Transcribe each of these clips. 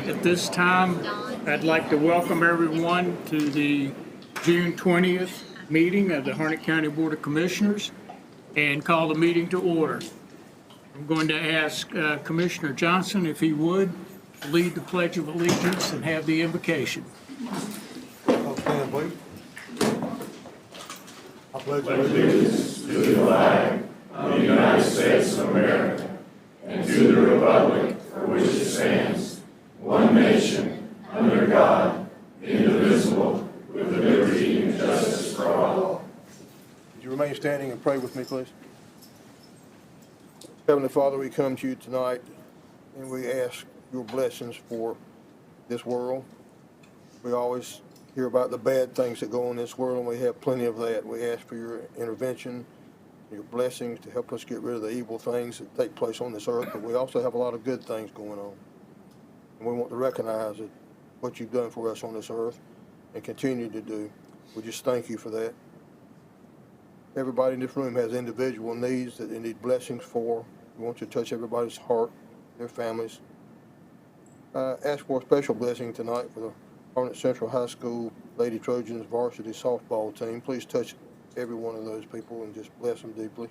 At this time, I'd like to welcome everyone to the June 20th meeting of the Harnett County Board of Commissioners and call the meeting to order. I'm going to ask Commissioner Johnson if he would lead the Pledge of Allegiance and have the invocation. I'll stand, please. I pledge allegiance to the flag of the United States of America and to the republic for which it stands, one nation, under God, indivisible, with liberty and justice for all. Would you remain standing and pray with me, please? Heavenly Father, we come to you tonight and we ask your blessings for this world. We always hear about the bad things that go on in this world, and we have plenty of that. We ask for your intervention, your blessings to help us get rid of the evil things that take place on this earth, but we also have a lot of good things going on. And we want to recognize that what you've done for us on this earth and continue to do. We just thank you for that. Everybody in this room has individual needs that they need blessings for. We want you to touch everybody's heart, their families. Ask for a special blessing tonight for the Harnett Central High School Lady Trojans varsity softball team. Please touch every one of those people and just bless them deeply.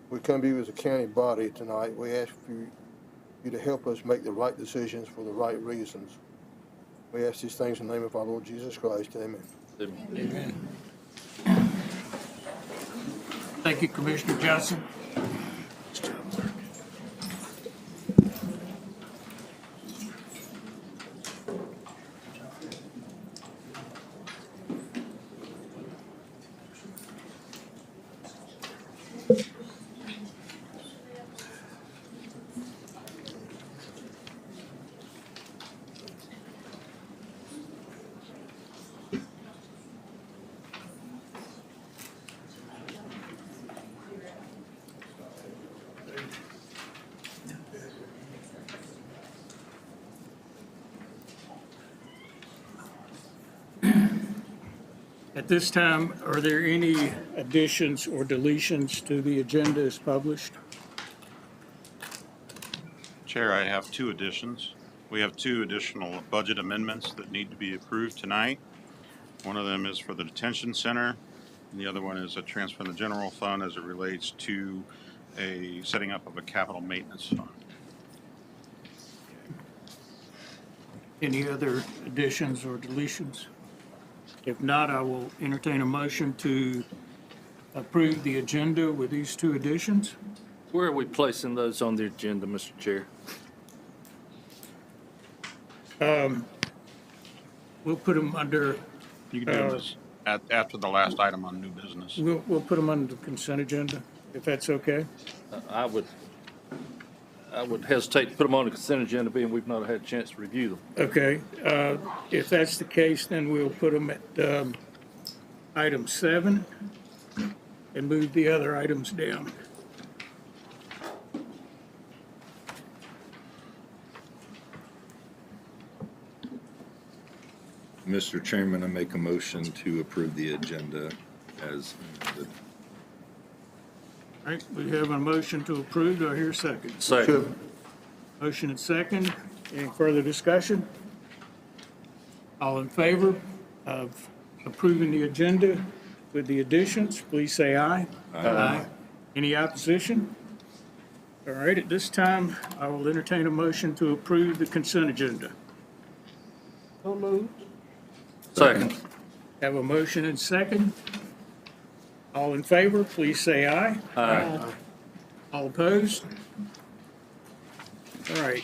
We come to you as a county body tonight. We ask for you to help us make the right decisions for the right reasons. We ask these things in the name of our Lord Jesus Christ. Amen. Amen. Thank you, Commissioner Johnson. At this time, are there any additions or deletions to the agenda as published? Chair, I have two additions. We have two additional budget amendments that need to be approved tonight. One of them is for the detention center, and the other one is a transfer in the general fund as it relates to a setting up of a capital maintenance fund. Any other additions or deletions? If not, I will entertain a motion to approve the agenda with these two additions. Where are we placing those on the agenda, Mr. Chair? We'll put them under, You can do this after the last item on new business. we'll put them under the consent agenda, if that's okay. I would hesitate to put them on the consent agenda, being we've not had a chance to review them. Okay, if that's the case, then we'll put them at item 7 and move the other items down. Mr. Chairman, I make a motion to approve the agenda as amended. All right, we have a motion to approve. Do I hear a second? Second. Motion and second. Any further discussion? All in favor of approving the agenda with the additions, please say aye. Aye. Any opposition? All right, at this time, I will entertain a motion to approve the consent agenda. Second. Have a motion and second. All in favor, please say aye. Aye. All opposed? All right.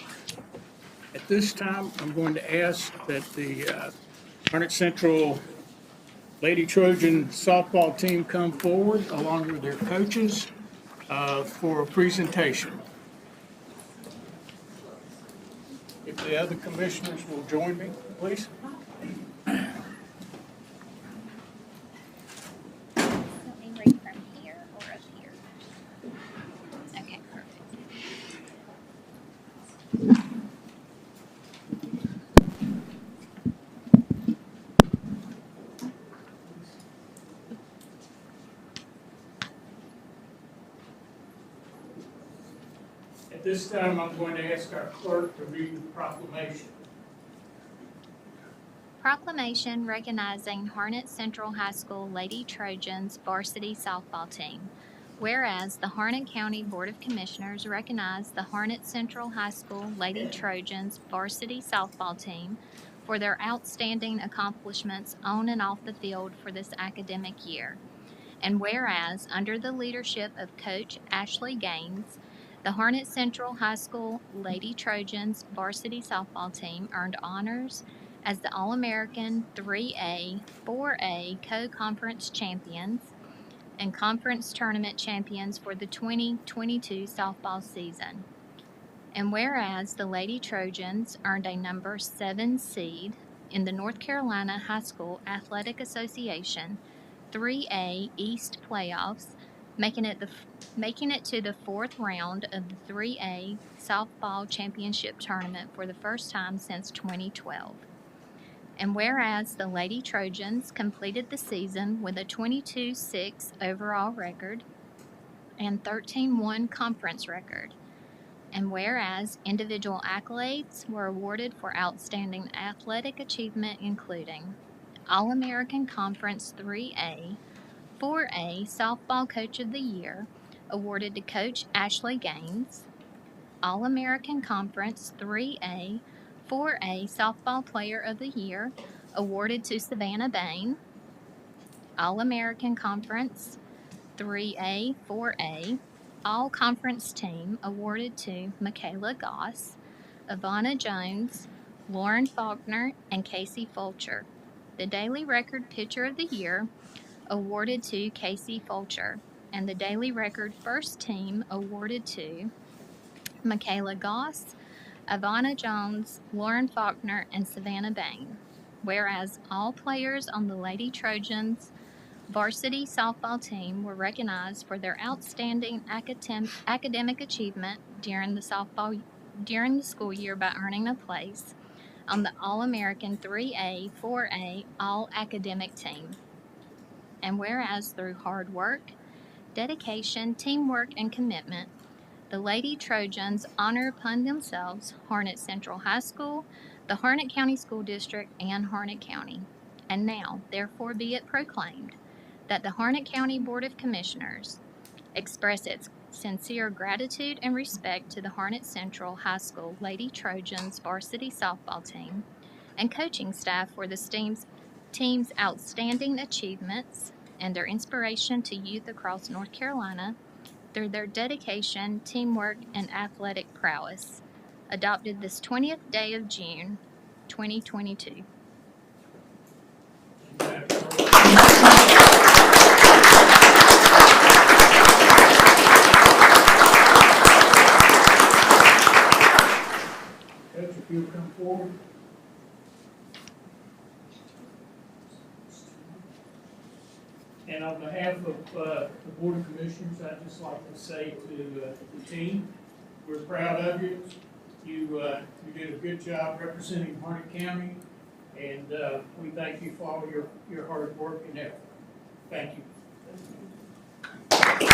At this time, I'm going to ask that the Harnett Central Lady Trojan softball team come forward along with their coaches for a presentation. If the other commissioners will join me, please. Right from here or up here? Okay, perfect. At This time I'm going to ask our clerk to read the proclamation. Proclamation recognizing Harnett Central High School Lady Trojans varsity softball team. Whereas the Harnett County Board of Commissioners recognize the Harnett Central High School Lady Trojans varsity softball team for their outstanding accomplishments on and off the field for this academic year. And whereas, under the leadership of Coach Ashley Gaines, the Harnett Central High School Lady Trojans varsity softball team earned honors as the All-American 3A, 4A co-conference champions and conference tournament champions for the 2022 softball season. And whereas the Lady Trojans earned a number 7 seed in the North Carolina High School Athletic Association 3A East playoffs, making it to the fourth round of the 3A softball championship tournament for the first time since 2012. And whereas the Lady Trojans completed the season with a 22-6 overall record and 13-1 conference record. And whereas individual accolades were awarded for outstanding athletic achievement, including All-American Conference 3A, 4A Softball Coach of the Year, awarded to Coach Ashley Gaines, All-American Conference 3A, 4A Softball Player of the Year, awarded to Savannah Bain, All-American Conference 3A, 4A All-Conference Team, awarded to Michaela Goss, Ivana Jones, Lauren Faulkner, and Casey Fulcher. The Daily Record Pitcher of the Year, awarded to Casey Fulcher, and the Daily Record First Team, awarded to Michaela Goss, Ivana Jones, Lauren Faulkner, and Savannah Bain. Whereas all players on the Lady Trojans varsity softball team were recognized for their outstanding academic achievement during the school year by earning a place on the All-American 3A, 4A All-Academic Team. And whereas through hard work, dedication, teamwork, and commitment, the Lady Trojans honor upon themselves Harnett Central High School, the Harnett County School District, and Harnett County. And now, therefore be it proclaimed that the Harnett County Board of Commissioners express its sincere gratitude and respect to the Harnett Central High School Lady Trojans varsity softball team and coaching staff for the team's outstanding achievements and their inspiration to youth across North Carolina through their dedication, teamwork, and athletic prowess. Adopted this 20th day of June, 2022. Coach, if you'll come forward. And on behalf of the Board of Commissioners, I'd just like to say to the team, we're proud of you. You did a good job representing Harnett County, and we thank you for all your hard work and effort. Thank you. Thank you.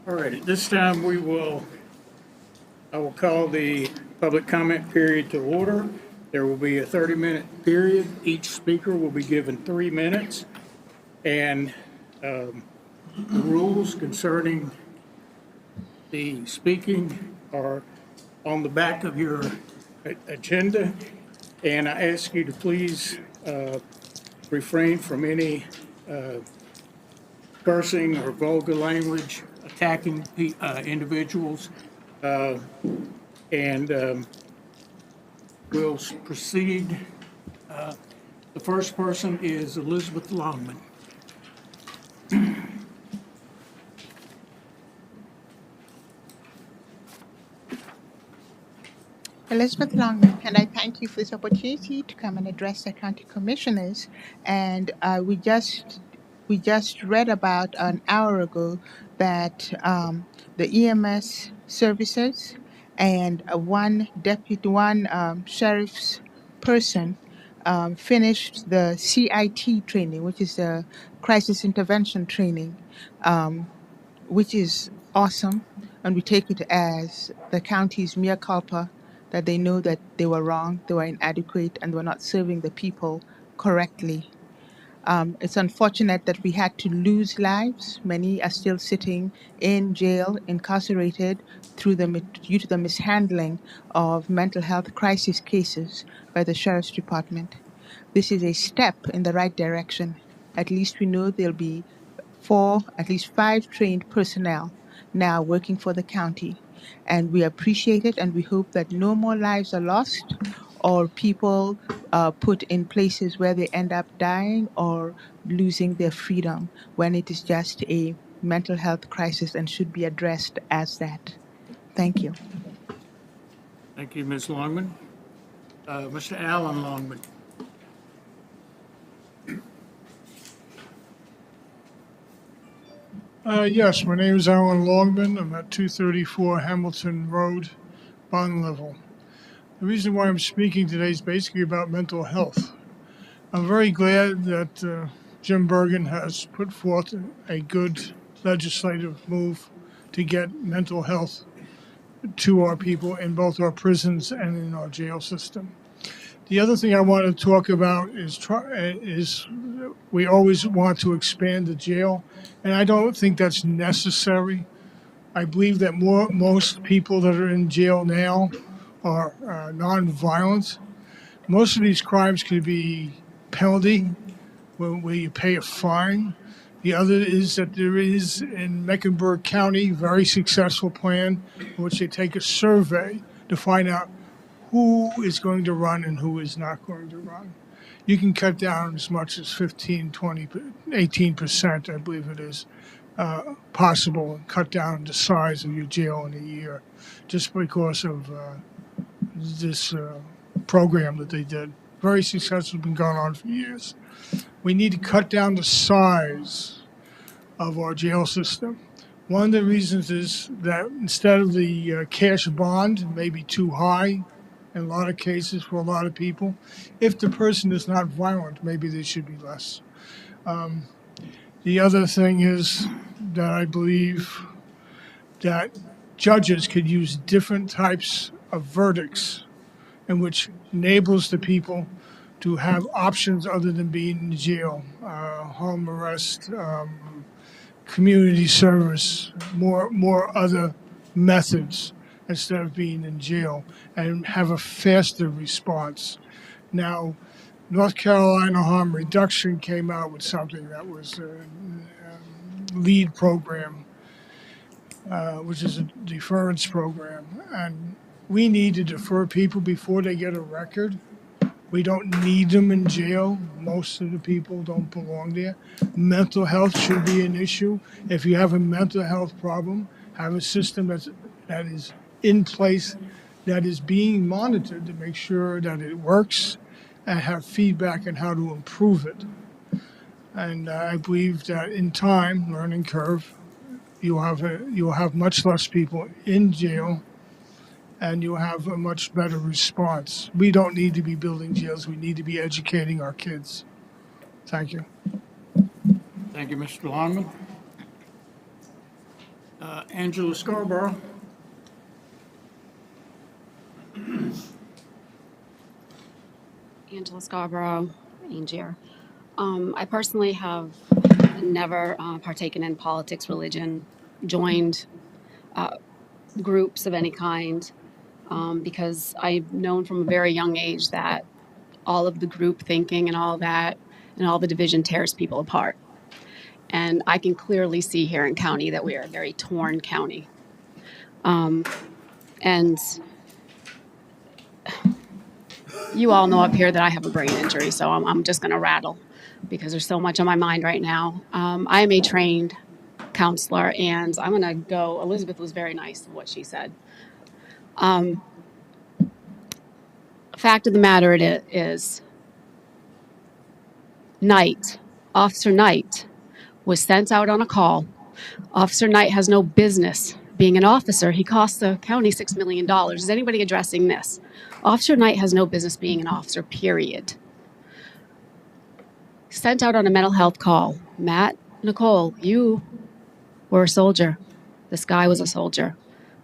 All right, at this time, I will call the public comment period to order. There will be a 30-minute period. Each speaker will be given 3 minutes. And the rules concerning the speaking are on the back of your agenda. And I ask you to please refrain from any cursing or vulgar language, attacking individuals. And we'll proceed. The first person is Elizabeth Longman. Elizabeth Longman, and I thank you for this opportunity to come and address the county commissioners. And we just read about an hour ago that the EMS services and one sheriff's person finished the CIT training, which is the crisis intervention training, which is awesome. And we take it as the county's mea culpa, that they know that they were wrong, they were inadequate, and they were not serving the people correctly. It's unfortunate that we had to lose lives. Many are still sitting in jail, incarcerated due to the mishandling of mental health crisis cases by the Sheriff's Department. This is a step in the right direction. At least we know there'll be at least 5 trained personnel now working for the county. And we appreciate it, and we hope that no more lives are lost or people put in places where they end up dying or losing their freedom when it is just a mental health crisis and should be addressed as that. Thank you. Thank you, Ms. Longman. Mr. Alan Longman. Yes, my name is Alan Longman. I'm at 234 Hamilton Road, Bonneville. The reason why I'm speaking today is basically about mental health. I'm very glad that Jim Bergen has put forth a good legislative move to get mental health to our people in both our prisons and in our jail system. The other thing I want to talk about is we always want to expand the jail, and I don't think that's necessary. I believe that most people that are in jail now are non-violent. Most of these crimes could be penalty, where you pay a fine. The other is that there is in Mecklenburg County very successful plan in which they take a survey to find out who is going to run and who is not going to run. You can cut down as much as 15, 20, 18%, I believe it is, possible, and cut down the size of your jail in a year just because of this program that they did. Very successful, been going on for years. We need to cut down the size of our jail system. One of the reasons is that instead of the cash bond may be too high in a lot of cases for a lot of people. If the person is not violent, maybe they should be less. The other thing is that I believe that judges could use different types of verdicts in which enables the people to have options other than being in jail, home arrest, community service, more other methods instead of being in jail, and have a faster response. Now, North Carolina Harm Reduction came out with something that was a LEAD program, which is a deference program, and we need to defer people before they get a record. We don't need them in jail. Most of the people don't belong there. Mental health should be an issue. If you have a mental health problem, have a system that is in place, that is being monitored to make sure that it works, and have feedback on how to improve it. And I believe that in time, learning curve, you'll have much less people in jail, and you'll have a much better response. We don't need to be building jails. We need to be educating our kids. Thank you. Thank you, Mr. Longman. Angela Scarborough. Angela Scarborough, Angier. I personally have never partaken in politics, religion, joined groups of any kind, because I've known from a very young age that all of the group thinking and all that and all the division tears people apart. And I can clearly see here in county that we are a very torn county. And you all know up here that I have a brain injury, so I'm just going to rattle because there's so much on my mind right now. I am a trained counselor, and I'm going to go. Elizabeth was very nice in what she said. Fact of the matter is, Officer Knight was sent out on a call. Officer Knight has no business being an officer. He cost the county $6 million. Is anybody addressing this? Officer Knight has no business being an officer, period. Sent out on a mental health call. Matt, Nicole, you were a soldier. This guy was a soldier.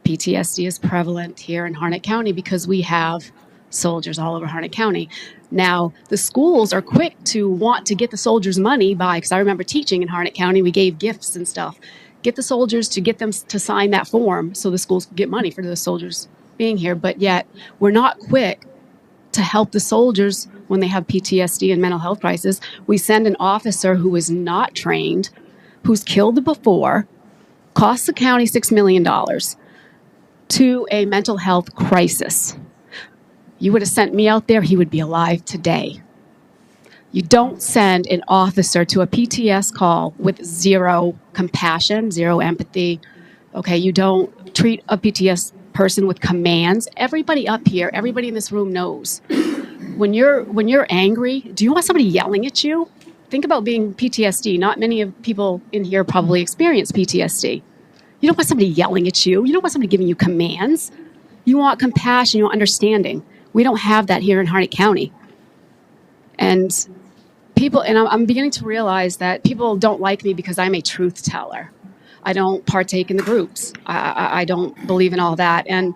PTSD is prevalent here in Harnett County because we have soldiers all over Harnett County. Now, the schools are quick to want to get the soldiers money because I remember teaching in Harnett County, we gave gifts and stuff. Get the soldiers to get them to sign that form so the schools could get money for the soldiers being here. But yet, we're not quick to help the soldiers when they have PTSD and mental health crisis. We send an officer who is not trained, who's killed before, costs the county $6 million to a mental health crisis. You would have sent me out there, he would be alive today. You don't send an officer to a PTS call with zero compassion, zero empathy. Okay, you don't treat a PTS person with commands. Everybody up here, everybody in this room knows. When you're angry, do you want somebody yelling at you? Think about being PTSD. Not many of people in here probably experience PTSD. You don't want somebody yelling at you. You don't want somebody giving you commands. You want compassion, you want understanding. We don't have that here in Harnett County. And I'm beginning to realize that people don't like me because I'm a truth teller. I don't partake in the groups. I don't believe in all that. And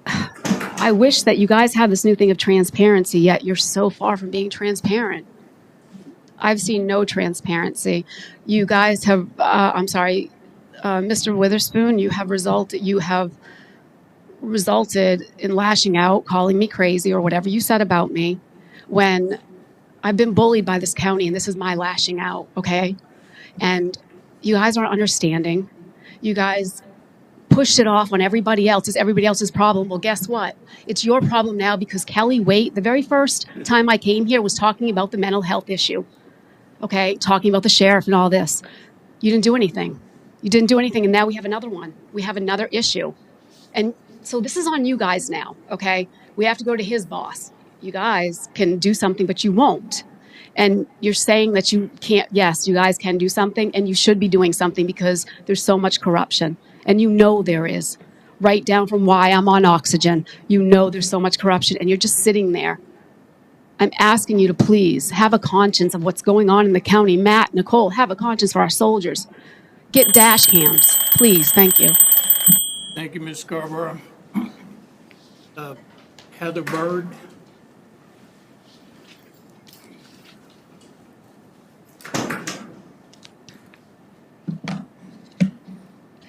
I wish that you guys have this new thing of transparency, yet you're so far from being transparent. I've seen no transparency. You guys have, Mr. Witherspoon, you have resulted in lashing out, calling me crazy or whatever you said about me when I've been bullied by this county and this is my lashing out, okay? And you guys aren't understanding. You guys pushed it off on everybody else. It's everybody else's problem. Well, guess what? It's your problem now because Kelly Waite, the very first time I came here, was talking about the mental health issue, okay? Talking about the sheriff and all this. You didn't do anything. You didn't do anything, and now we have another one. We have another issue. And so this is on you guys now, okay? We have to go to his boss. You guys can do something, but you won't. And you're saying that you can't. Yes, you guys can do something, and you should be doing something because there's so much corruption. And you know there is. Right down from why I'm on oxygen. You know there's so much corruption, and you're just sitting there. I'm asking you to please have a conscience of what's going on in the county. Matt, Nicole, have a conscience for our soldiers. Get dash cams, please. Thank you. Thank you, Ms. Scarborough. Heather Bird.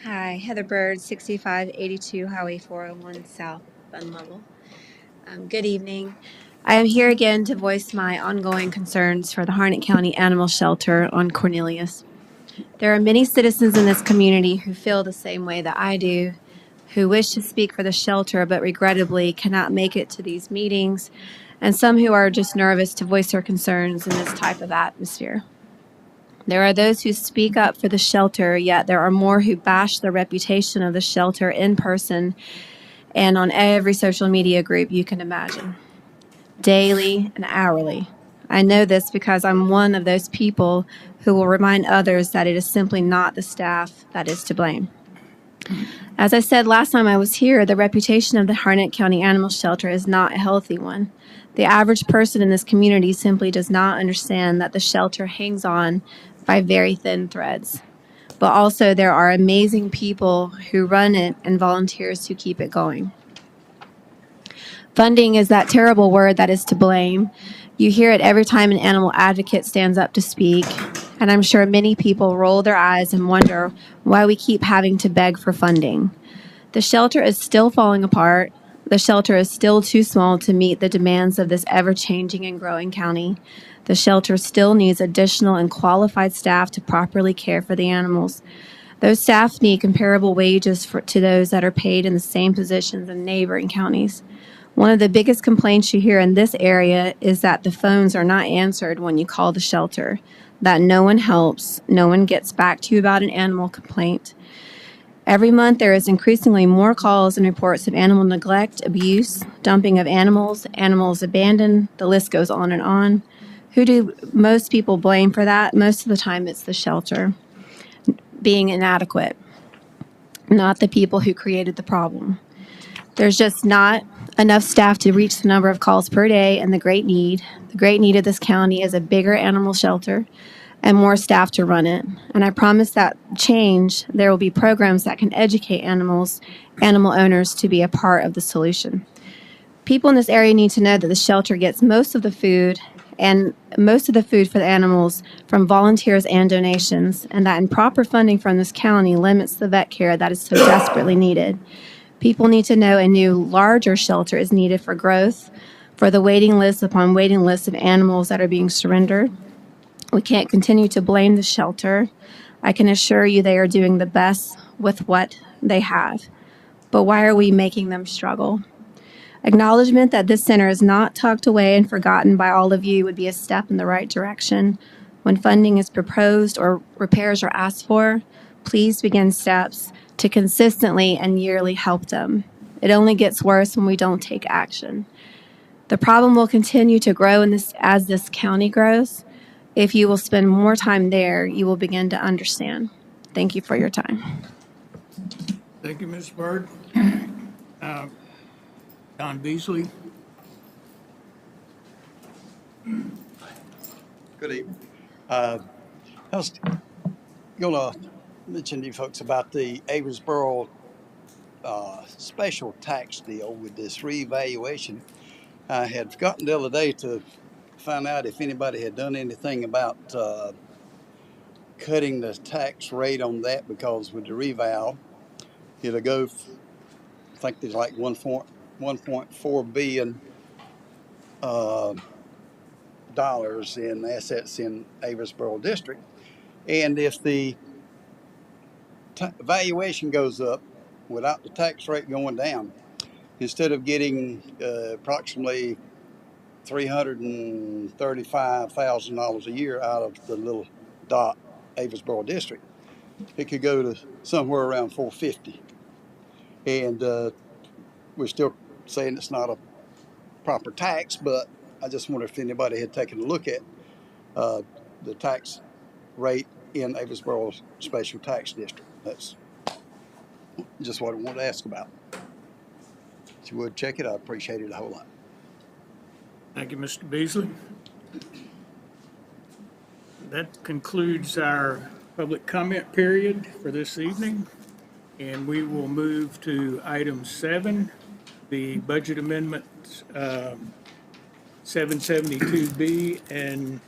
Hi, Heather Bird, 6582 Highway 401 South, Bun Level. Good evening. I am here again to voice my ongoing concerns for the Harnett County Animal Shelter on Cornelius. There are many citizens in this community who feel the same way that I do, who wish to speak for the shelter but regrettably cannot make it to these meetings, and some who are just nervous to voice their concerns in this type of atmosphere. There are those who speak up for the shelter, yet there are more who bash the reputation of the shelter in person and on every social media group you can imagine, daily and hourly. I know this because I'm one of those people who will remind others that it is simply not the staff that is to blame. As I said last time I was here, the reputation of the Harnett County Animal Shelter is not a healthy one. The average person in this community simply does not understand that the shelter hangs on by very thin threads. But also there are amazing people who run it and volunteers who keep it going. Funding is that terrible word that is to blame. You hear it every time an animal advocate stands up to speak, and I'm sure many people roll their eyes and wonder why we keep having to beg for funding. The shelter is still falling apart. The shelter is still too small to meet the demands of this ever-changing and growing county. The shelter still needs additional and qualified staff to properly care for the animals. Those staff need comparable wages to those that are paid in the same positions in neighboring counties. One of the biggest complaints you hear in this area is that the phones are not answered when you call the shelter, that no one helps, no one gets back to you about an animal complaint. Every month, there is increasingly more calls and reports of animal neglect, abuse, dumping of animals, animals abandoned. The list goes on and on. Who do most people blame for that? Most of the time, it's the shelter being inadequate, not the people who created the problem. There's just not enough staff to reach the number of calls per day and the great need. The great need of this county is a bigger animal shelter and more staff to run it. And I promise that change, there will be programs that can educate animal owners to be a part of the solution. People in this area need to know that the shelter gets most of the food for the animals from volunteers and donations, and that improper funding from this county limits the vet care that is so desperately needed. People need to know a new, larger shelter is needed for growth, for the waiting list upon waiting lists of animals that are being surrendered. We can't continue to blame the shelter. I can assure you they are doing the best with what they have. But why are we making them struggle? Acknowledgement that this center is not tucked away and forgotten by all of you would be a step in the right direction. When funding is proposed or repairs are asked for, please begin steps to consistently and yearly help them. It only gets worse when we don't take action. The problem will continue to grow as this county grows. If you will spend more time there, you will begin to understand. Thank you for your time. Thank you, Ms. Byrd. Don Beasley. Good evening. I was going to mention to you folks about the Aversboro special tax deal with this reevaluation. I had forgotten the other day to find out if anybody had done anything about cutting the tax rate on that, because with the reval, it'll go, I think there's like 1.4 billion dollars in assets in Aversboro district. And if the valuation goes up without the tax rate going down, instead of getting approximately $335,000 a year out of the little dot Aversboro district, it could go to somewhere around 450. And we're still saying it's not a proper tax, but I just wonder if anybody had taken a look at the tax rate in Aversboro's special tax district. That's just what I wanted to ask about. If you would check it, I'd appreciate it a whole lot. Thank you, Mr. Beasley. That concludes our public comment period for this evening, and we will move to item 7, the budget amendments 772B and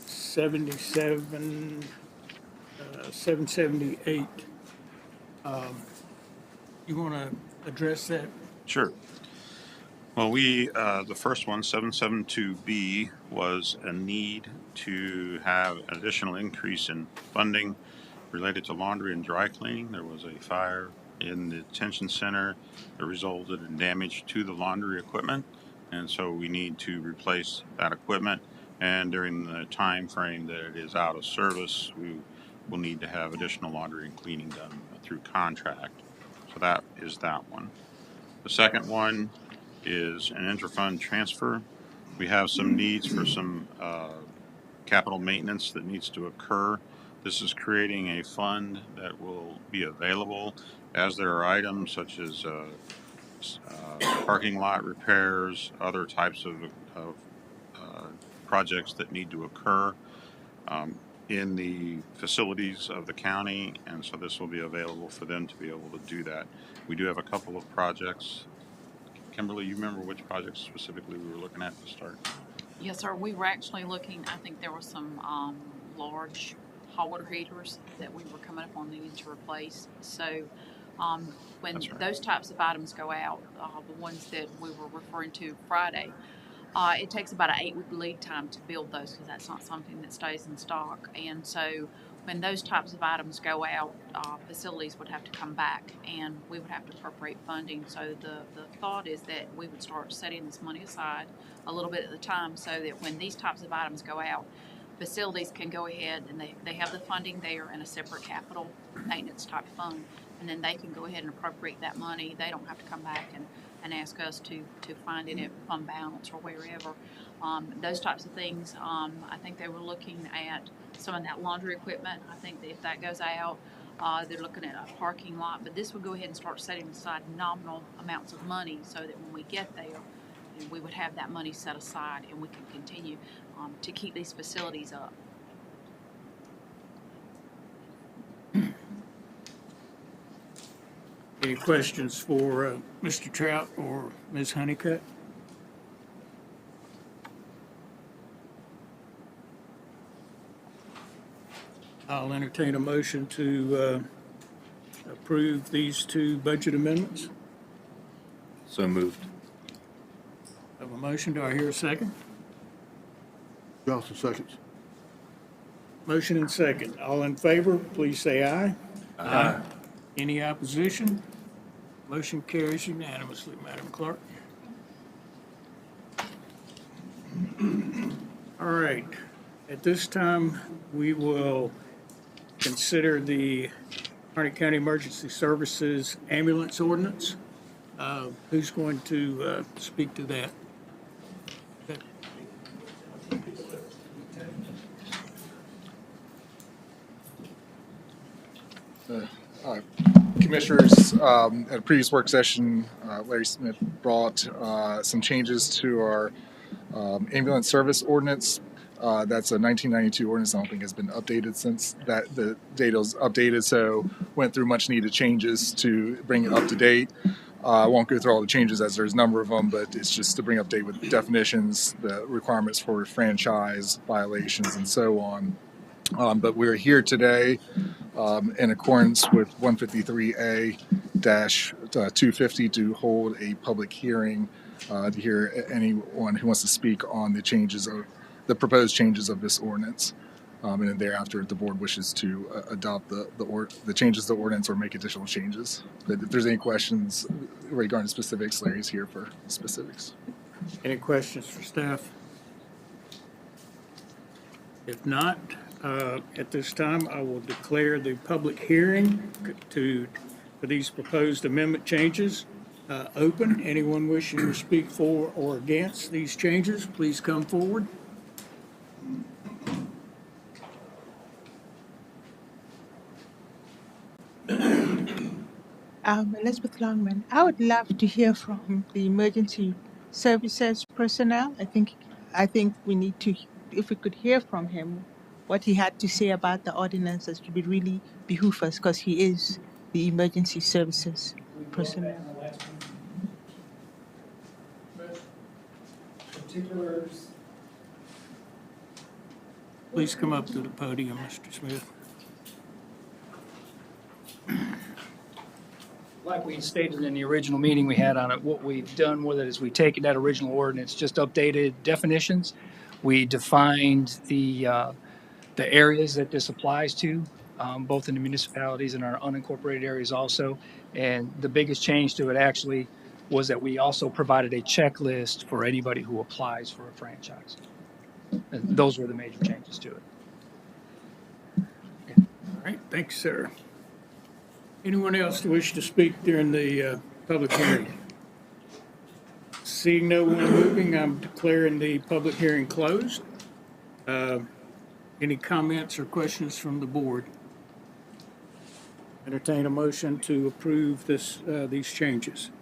778. You want to address that? Sure. Well, the first one, 772B, was a need to have an additional increase in funding related to laundry and dry cleaning. There was a fire in the detention center that resulted in damage to the laundry equipment, and so we need to replace that equipment. And during the time frame that it is out of service, we will need to have additional laundry and cleaning done through contract. So that is that one. The second one is an interfund transfer. We have some needs for some capital maintenance that needs to occur. This is creating a fund that will be available as there are items such as parking lot repairs, other types of projects that need to occur in the facilities of the county, and so this will be available for them to be able to do that. We do have a couple of projects Kimberly, you remember which projects specifically we were looking at to start? Yes, sir. We were actually looking, I think there were some large hot water heaters that we were coming up on needing to replace. So when That's right. those types of items go out, the ones that we were referring to Friday, it takes about an 8-week lead time to build those because that's not something that stays in stock. And so when those types of items go out, facilities would have to come back and we would have to appropriate funding. So the thought is that we would start setting this money aside a little bit at a time so that when these types of items go out, facilities can go ahead and they have the funding there in a separate capital maintenance type fund. And then they can go ahead and appropriate that money. They don't have to come back and ask us to find it at fund balance or wherever. Those types of things. I think they were looking at some of that laundry equipment. I think that if that goes out, they're looking at a parking lot. But this would go ahead and start setting aside nominal amounts of money so that when we get there, we would have that money set aside and we can continue to keep these facilities up. Any questions for Mr. Trout or Ms. Honeycutt? I'll entertain a motion to approve these two budget amendments. So moved. I have a motion. Do I hear a second? Johnson seconds. Motion and second. All in favor, please say aye. Aye. Any opposition? Motion carries unanimously, Madam Clerk. All right. At this time, we will consider the Harnett County Emergency Services Ambulance Ordinance. Who's going to speak to that? Commissioners, at a previous work session, Larry Smith brought some changes to our ambulance service ordinance. That's a 1992 ordinance. I don't think has been updated since that the data was updated, so went through much needed changes to bring it up to date. I won't go through all the changes as there's a number of them, but it's just to bring up to date with definitions, the requirements for franchise violations, and so on. But we're here today in accordance with 153A-250 to hold a public hearing to hear anyone who wants to speak on the proposed changes of this ordinance. And then thereafter, if the board wishes to adopt the changes to the ordinance or make additional changes. But if there's any questions regarding specifics, Larry's here for specifics. Any questions for staff? If not, at this time, I will declare the public hearing for these proposed amendment changes open. Anyone wishing to speak for or against these changes, please come forward. Elizabeth Longman, I would love to hear from the emergency services personnel. I think we need to, if we could hear from him, what he had to say about the ordinances would really behoove us because he is the emergency services personnel. Particulars. Please come up to the podium, Mr. Smith. Like we stated in the original meeting we had on it, what we've done with it is we've taken that original ordinance, just updated definitions. We defined the areas that this applies to, both in the municipalities and our unincorporated areas also. And the biggest change to it actually was that we also provided a checklist for anybody who applies for a franchise. And those were the major changes to it. All right, thanks, sir. Anyone else wish to speak during the public hearing? Seeing no one moving, I'm declaring the public hearing closed. Any comments or questions from the board? Entertain a motion to approve these changes.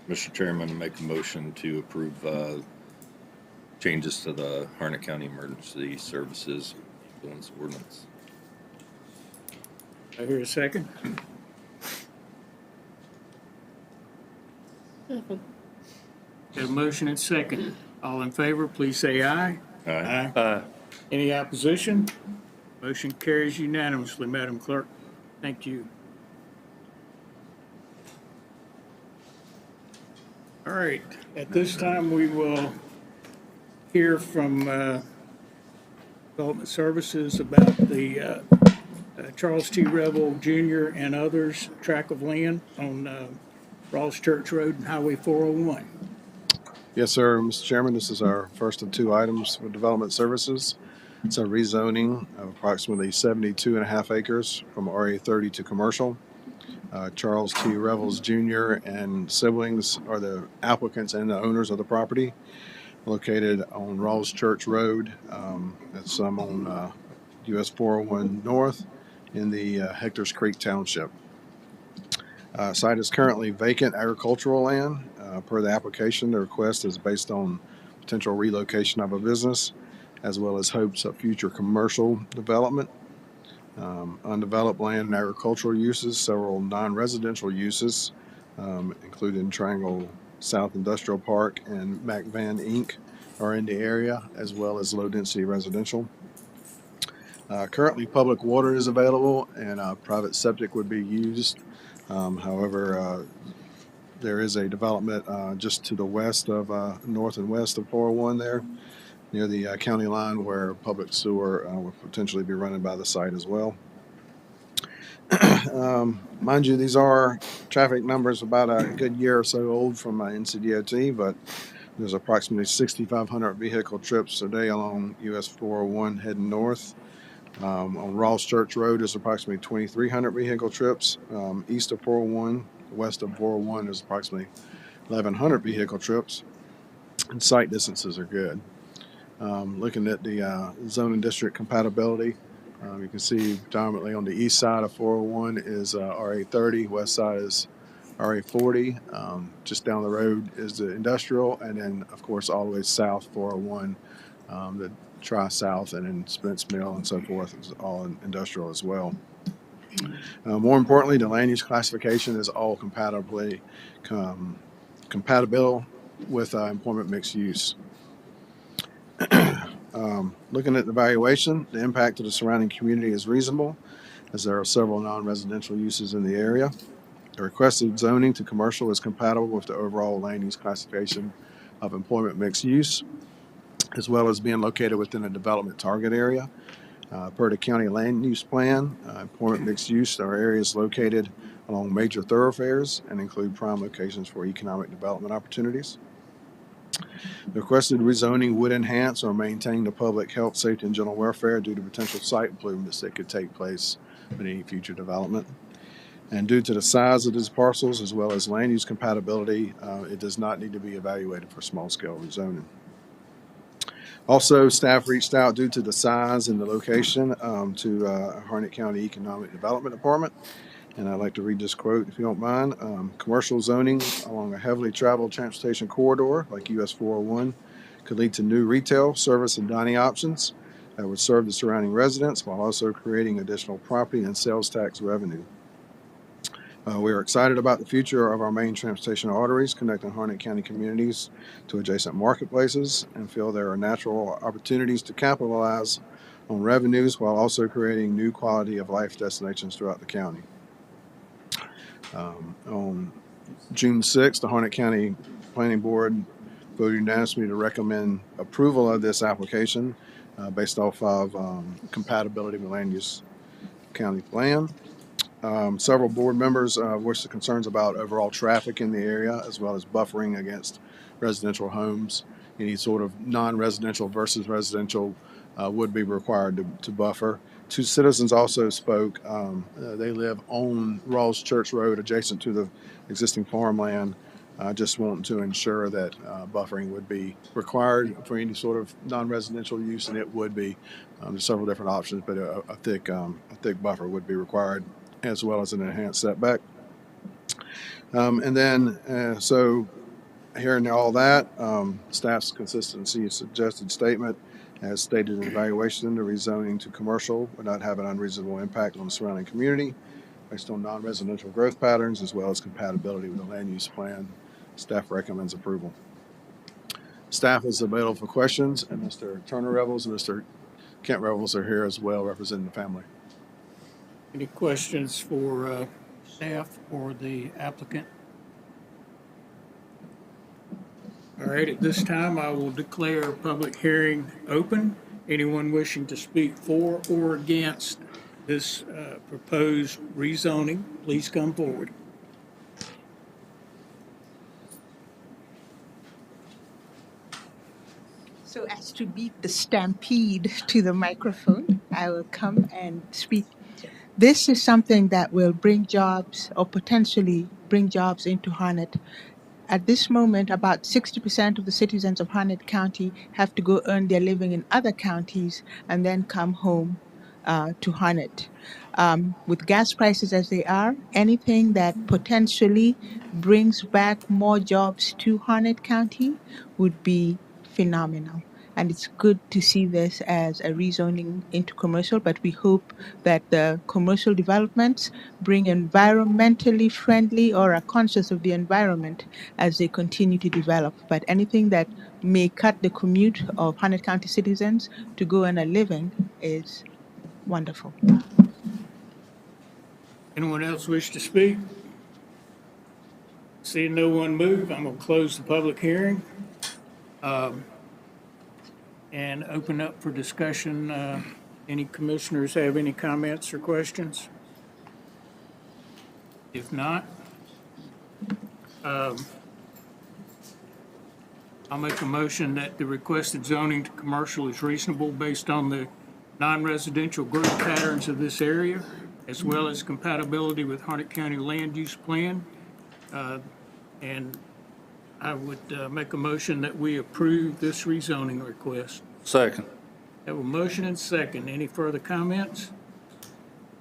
Mr. Chairman, make a motion to approve changes to the Harnett County Emergency Services Ambulance Ordinance. I hear a second. Got a motion and second. All in favor, please say aye. Aye. Aye. Any opposition? Motion carries unanimously, Madam Clerk. Thank you. All right, at this time, we will hear from Development Services about the Charles T. Revel Jr. and others tract of land on Rawls Church Road and Highway 401. Yes, sir, Mr. Chairman. This is our first of two items for Development Services. It's a rezoning of approximately 72 and a half acres from RA 30 to commercial. Charles T. Revels Jr. and siblings are the applicants and the owners of the property located on Rawls Church Road. That's on US 401 North in the Hector's Creek Township. Site is currently vacant agricultural land. Per the application, the request is based on potential relocation of a business as well as hopes of future commercial development. Undeveloped land and agricultural uses, several non-residential uses, including Triangle South Industrial Park and McVan Inc. are in the area, as well as low-density residential. Currently, public water is available and private septic would be used. However, there is a development just to the west of, north and west of 401 there, near the county line where public sewer will potentially be running by the site as well. Mind you, these are traffic numbers about a good year or so old from NCDOT, but there's approximately 6,500 vehicle trips a day along US 401 heading north. On Rawls Church Road, there's approximately 2,300 vehicle trips. East of 401, west of 401, there's approximately 1,100 vehicle trips, and site distances are good. Looking at the zoning district compatibility, you can see predominantly on the east side of 401 is RA 30, west side is RA 40. Just down the road is the industrial, and then of course all the way south 401, the Tri-South and then Spence Mill and so forth is all industrial as well. More importantly, the land use classification is all compatible with employment mixed use. Looking at the valuation, the impact to the surrounding community is reasonable, as there are several non-residential uses in the area. The requested zoning to commercial is compatible with the overall land use classification of employment mixed use, as well as being located within a development target area. Per the county land use plan, employment mixed use are areas located along major thoroughfares and include prime locations for economic development opportunities. The requested rezoning would enhance or maintain the public health, safety, and general welfare due to potential site improvements that could take place in any future development. And due to the size of these parcels as well as land use compatibility, it does not need to be evaluated for small-scale rezoning. Also, staff reached out due to the size and the location to Harnett County Economic Development Department. And I'd like to read this quote, if you don't mind. Commercial zoning along a heavily traveled transportation corridor like US 401 could lead to new retail, service, and dining options that would serve the surrounding residents while also creating additional property and sales tax revenue. We are excited about the future of our main transportation arteries connecting Harnett County communities to adjacent marketplaces and feel there are natural opportunities to capitalize on revenues while also creating new quality of life destinations throughout the county. On June 6th, the Harnett County Planning Board voted unanimously to recommend approval of this application based off of compatibility with land use county plan. Several board members voiced concerns about overall traffic in the area as well as buffering against residential homes. Any sort of non-residential versus residential would be required to buffer. Two citizens also spoke. They live on Rawls Church Road adjacent to the existing farmland, just wanting to ensure that buffering would be required for any sort of non-residential use, and it would be. There's several different options, but a thick buffer would be required, as well as an enhanced setback. And then, so hearing all that, staff's consistency suggested statement as stated in evaluation, the rezoning to commercial would not have an unreasonable impact on the surrounding community based on non-residential growth patterns as well as compatibility with the land use plan. Staff recommends approval. Staff is available for questions, and Mr. Turner Revels and Mr. Kent Revels are here as well, representing the family. Any questions for staff or the applicant? All right, at this time, I will declare a public hearing open. Anyone wishing to speak for or against this proposed rezoning, please come forward. So as to beat the stampede to the microphone, I will come and speak. This is something that will bring jobs or potentially bring jobs into Harnett. At this moment, about 60% of the citizens of Harnett County have to go earn their living in other counties and then come home to Harnett. With gas prices as they are, anything that potentially brings back more jobs to Harnett County would be phenomenal. And it's good to see this as a rezoning into commercial, but we hope that the commercial developments bring environmentally friendly or are conscious of the environment as they continue to develop. But anything that may cut the commute of Harnett County citizens to go earn a living is wonderful. Anyone else wish to speak? Seeing no one move, I'm going to close the public hearing and open up for discussion. Any commissioners have any comments or questions? If not, I'll make a motion that the requested zoning to commercial is reasonable based on the non-residential growth patterns of this area, as well as compatibility with Harnett County Land Use Plan. And I would make a motion that we approve this rezoning request. Second. Have a motion and second. Any further comments?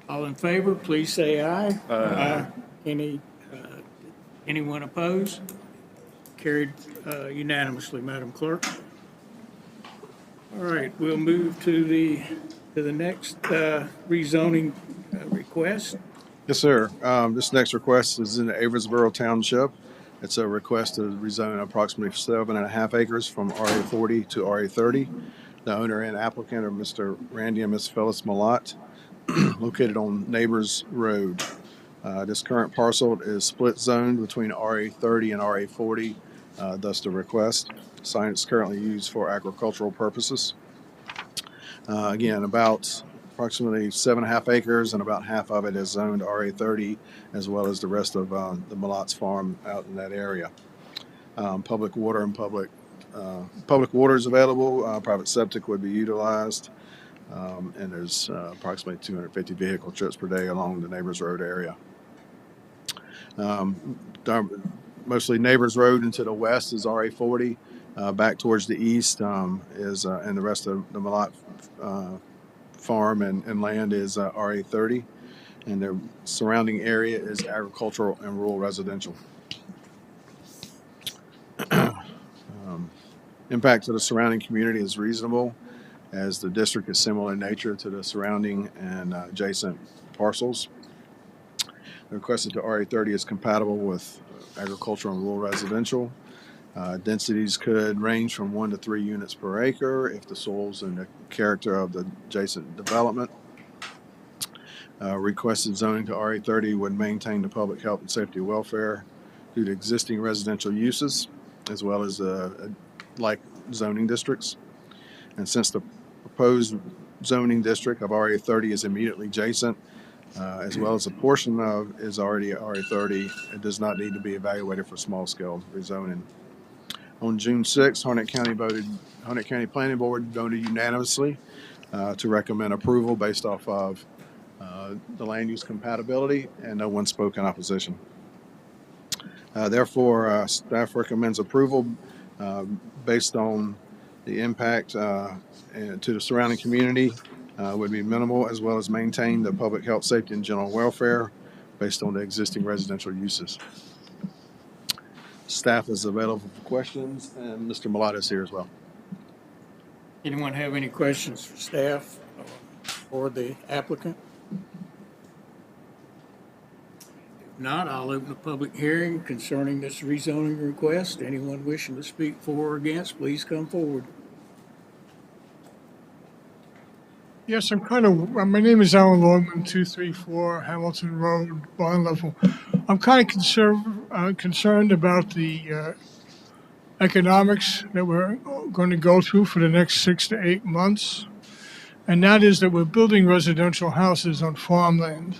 All in favor, please say aye. Aye. Anyone opposed? Carried unanimously, Madam Clerk. All right, we'll move to the next rezoning request. Yes, sir. This next request is in Averysboro Township. It's a request to rezone approximately 7.5 acres from RA 40 to RA 30. The owner and applicant are Mr. Randy and Ms. Phyllis Malott, located on Neighbors Road. This current parcel is split zoned between RA 30 and RA 40, thus the request. Site is currently used for agricultural purposes. Again, about approximately 7.5 acres, and about half of it is zoned RA 30, as well as the rest of the Malott's farm out in that area. Public water and public water is available. Private septic would be utilized, and there's approximately 250 vehicle trips per day along the Neighbors Road area. Mostly Neighbors Road and to the west is RA 40. Back towards the east is and the rest of the Malott farm and land is RA 30, and the surrounding area is agricultural and rural residential. Impact to the surrounding community is reasonable, as the district is similar in nature to the surrounding and adjacent parcels. The requested to RA 30 is compatible with agricultural and rural residential. Densities could range from 1 to 3 units per acre if the soils and the character of the adjacent development. Requested zoning to RA 30 would maintain the public health and safety and welfare due to existing residential uses, as well as like zoning districts. And since the proposed zoning district of RA 30 is immediately adjacent, as well as a portion of is already RA 30, it does not need to be evaluated for small-scale rezoning. On June 6th, Harnett County Planning Board voted unanimously to recommend approval based off of the land use compatibility, and no one spoke in opposition. Therefore, staff recommends approval based on the impact to the surrounding community would be minimal, as well as maintain the public health, safety, and general welfare based on the existing residential uses. Staff is available for questions, and Mr. Malott is here as well. Anyone have any questions for staff or the applicant? If Not, I'll open the public hearing concerning this rezoning request. Anyone wishing to speak for or against, please come forward. Yes, my name is Alan Longman, 234 Hamilton Road, Bond Level. I'm kind of concerned about the economics that we're going to go through for the next 6 to 8 months. And that is that we're building residential houses on farmland.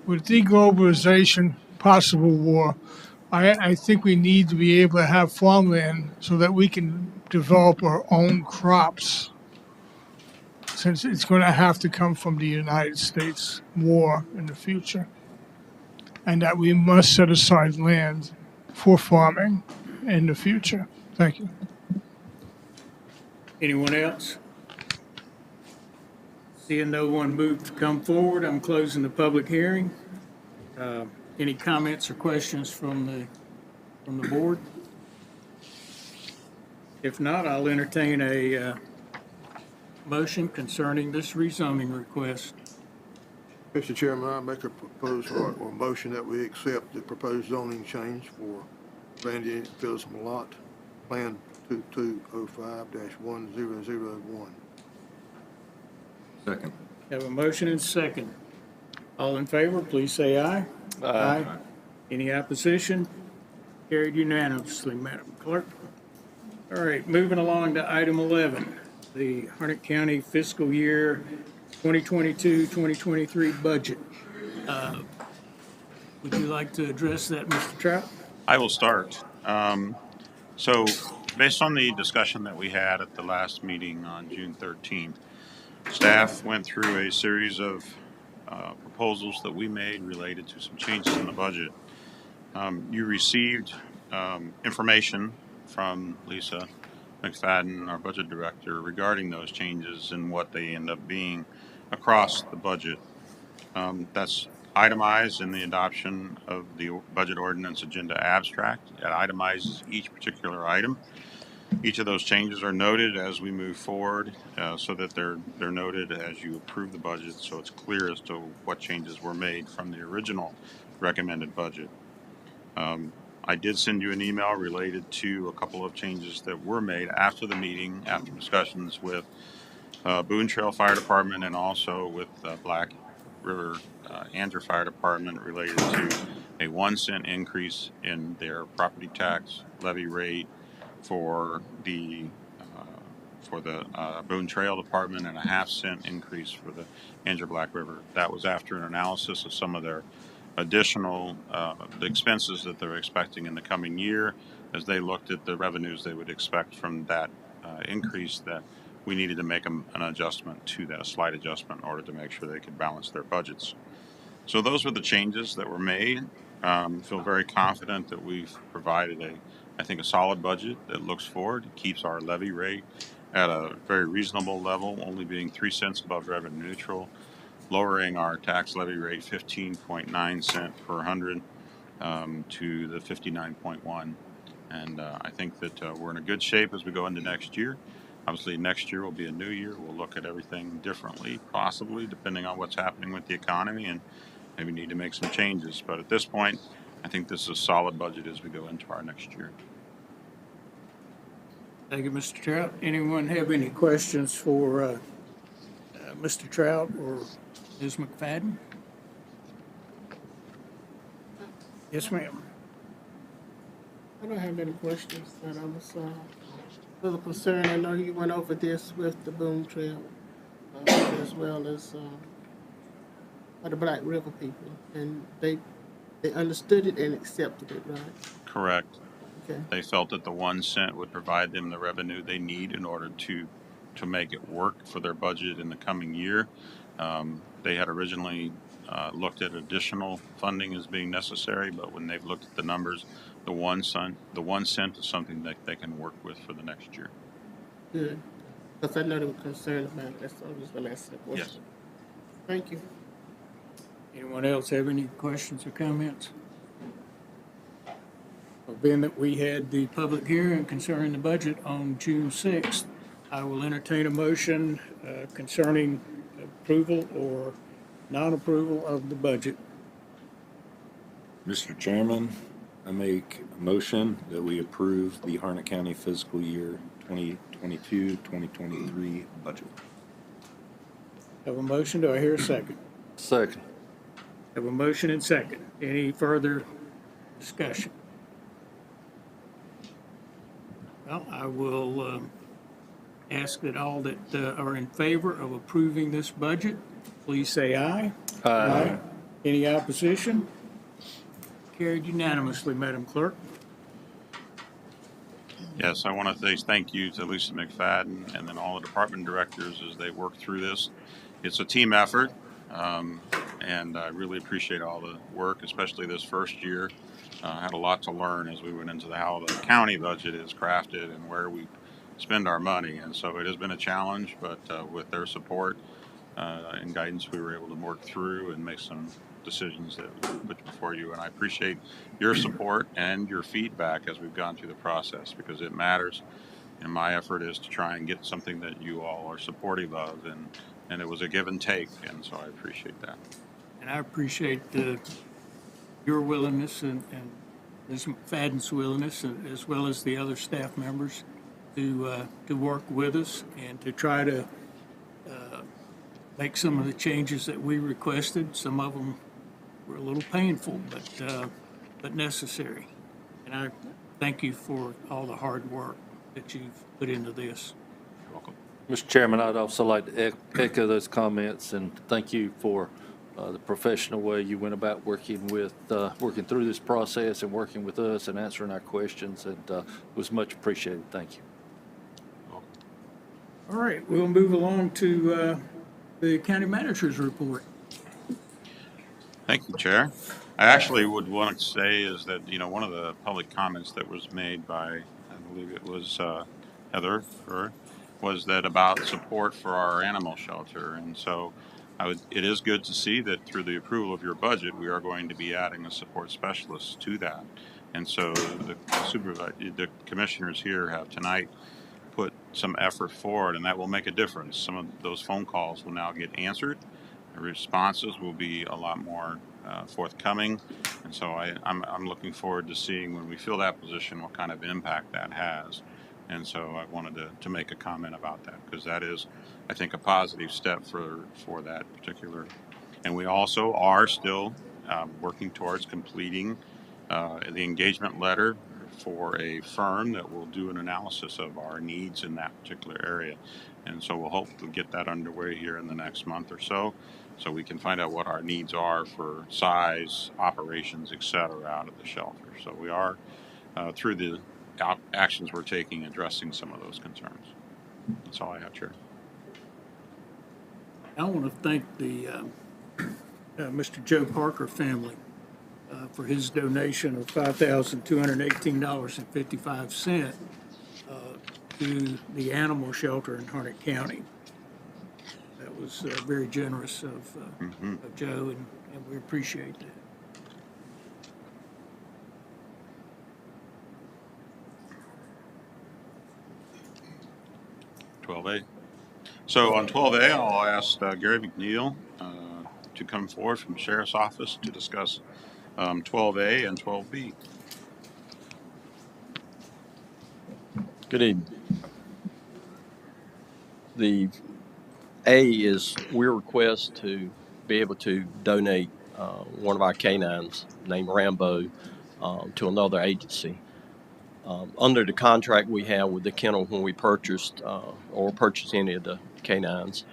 With deglobalization, possible war, I think we need to be able to have farmland so that we can develop our own crops, since it's going to have to come from the United States war in the future, and that we must set aside land for farming in the future. Thank you. Anyone else? Seeing no one move to come forward, I'm closing the public hearing. Any comments or questions from the board? If not, I'll entertain a motion concerning this rezoning request. Mr. Chairman, I make a proposal or motion that we accept the proposed zoning change for Randy and Phyllis Malott, Plan 2205-1001. Second. Have a motion and second. All in favor, please say aye. Aye. Any opposition? Carried unanimously, Madam Clerk. All right, moving along to item 11, the Harnett County fiscal year 2022-2023 budget. Would you like to address that, Mr. Trout? I will start. So based on the discussion that we had at the last meeting on June 13th, staff went through a series of proposals that we made related to some changes in the budget. You received information from Lisa McFadden, our budget director, regarding those changes and what they end up being across the budget. That's itemized in the adoption of the budget ordinance agenda abstract. It itemizes each particular item. Each of those changes are noted as we move forward, so that they're noted as you approve the budget, so it's clear as to what changes were made from the original recommended budget. I did send you an email related to a couple of changes that were made after the meeting, after discussions with Boone Trail Fire Department and also with Black River Andrew Fire Department, related to a 1 cent increase in their property tax levy rate for the Boone Trail Department, and a 0.5 cent increase for the Andrew Black River. That was after an analysis of some of their additional the expenses that they're expecting in the coming year, as they looked at the revenues they would expect from that increase, that we needed to make an adjustment to that, a slight adjustment, in order to make sure they could balance their budgets. So those were the changes that were made. Feel very confident that we've provided I think a solid budget that looks forward. It keeps our levy rate at a very reasonable level, only being 3 cents above revenue neutral, lowering our tax levy rate 15.9 cent per hundred to the 59.1. And I think that we're in a good shape as we go into next year. Obviously, next year will be a new year. We'll look at everything differently, possibly, depending on what's happening with the economy, and maybe need to make some changes. But at this point, I think this is a solid budget as we go into our next year. Thank you, Mr. Trout. Anyone have any questions for Mr. Trout or Ms. McFadden? Yes, ma'am. I don't have any questions, but I was a little concerned. I know you went over this with the Boone Trail as well as the Black River people, and they understood it and accepted it, right? Correct. Okay. They felt that the 1 cent would provide them the revenue they need in order to make it work for their budget in the coming year. They had originally looked at additional funding as being necessary, but when they've looked at the numbers, the 1 cent is something that they can work with for the next year. Good. Because I know they were concerned about that, so I was going to ask that question. Yes. Thank you. Anyone else have any questions or comments? Well, being that we had the public hearing concerning the budget on June 6th, I will entertain a motion concerning approval or non-approval of the budget. Mr. Chairman, I make a motion that we approve the Harnett County fiscal year 2022-2023 budget. Have a motion, do I hear a second? Second. Have a motion and second. Any further discussion? Well, I will ask that all that are in favor of approving this budget, please say aye. Aye. Any opposition? Carried unanimously, Madam Clerk. Yes, I want to say thank you to Lisa McFadden and then all the department directors as they work through this. It's a team effort, and I really appreciate all the work, especially this first year. I had a lot to learn as we went into how the county budget is crafted and where we spend our money, and so it has been a challenge, but with their support and guidance, we were able to work through and make some decisions that we put before you. And I appreciate your support and your feedback as we've gone through the process, because it matters. And my effort is to try and get something that you all are supportive of, and it was a give and take, and so I appreciate that. And I appreciate your willingness and Ms. McFadden's willingness, as well as the other staff members, to work with us and to try to make some of the changes that we requested. Some of them were a little painful, but necessary. And I thank you for all the hard work that you've put into this. You're welcome. Mr. Chairman, I'd also like to echo those comments and thank you for the professional way you went about working through this process and working with us and answering our questions, and it was much appreciated. Thank you. All right, we'll move along to the county manager's report. Thank you, Chair. I actually would want to say is that, one of the public comments that was made by, I believe it was Heather, was that about support for our animal shelter. And so it is good to see that through the approval of your budget, we are going to be adding a support specialist to that. And so the commissioners here have tonight put some effort forward, and that will make a difference. Some of those phone calls will now get answered. The responses will be a lot more forthcoming, and so I'm looking forward to seeing when we fill that position what kind of impact that has. And so I wanted to make a comment about that, because that is, I think, a positive step for that particular. And we also are still working towards completing the engagement letter for a firm that will do an analysis of our needs in that particular area. And so we'll hope to get that underway here in the next month or so we can find out what our needs are for size, operations, et cetera, out of the shelter. So we are, through the actions we're taking, addressing some of those concerns. That's all I have, Chair. I want to thank the Mr. Joe Parker family for his donation of $5,218.55 to the animal shelter in Harnett County. That was very generous of Joe, and we appreciate that. So on 12A, I'll ask Gary McNeil to come forward from the Sheriff's Office to discuss 12A and 12B. Good evening. The A is we request to be able to donate one of our canines named Rambo to another agency. Under the contract we have with the kennel when we purchase any of the canines,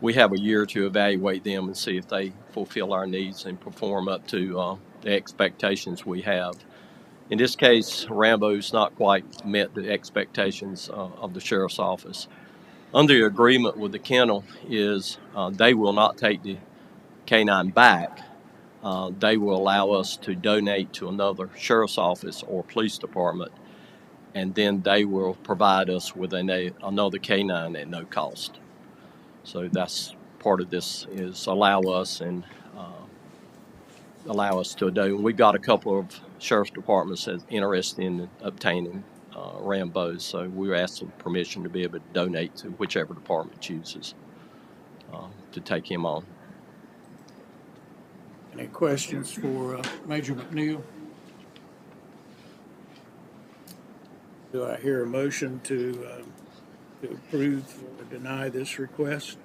we have a year to evaluate them and see if they fulfill our needs and perform up to the expectations we have. In this case, Rambo's not quite met the expectations of the Sheriff's Office. Under the agreement with the kennel is they will not take the canine back. They will allow us to donate to another Sheriff's Office or police department, and then they will provide us with another canine at no cost. So that's part of this, is allow us to donate. We've got a couple of sheriff's departments that's interested in obtaining Rambos, so we asked for permission to be able to donate to whichever department chooses to take him on. Any questions for Major McNeil? Do I hear a motion to approve or deny this request?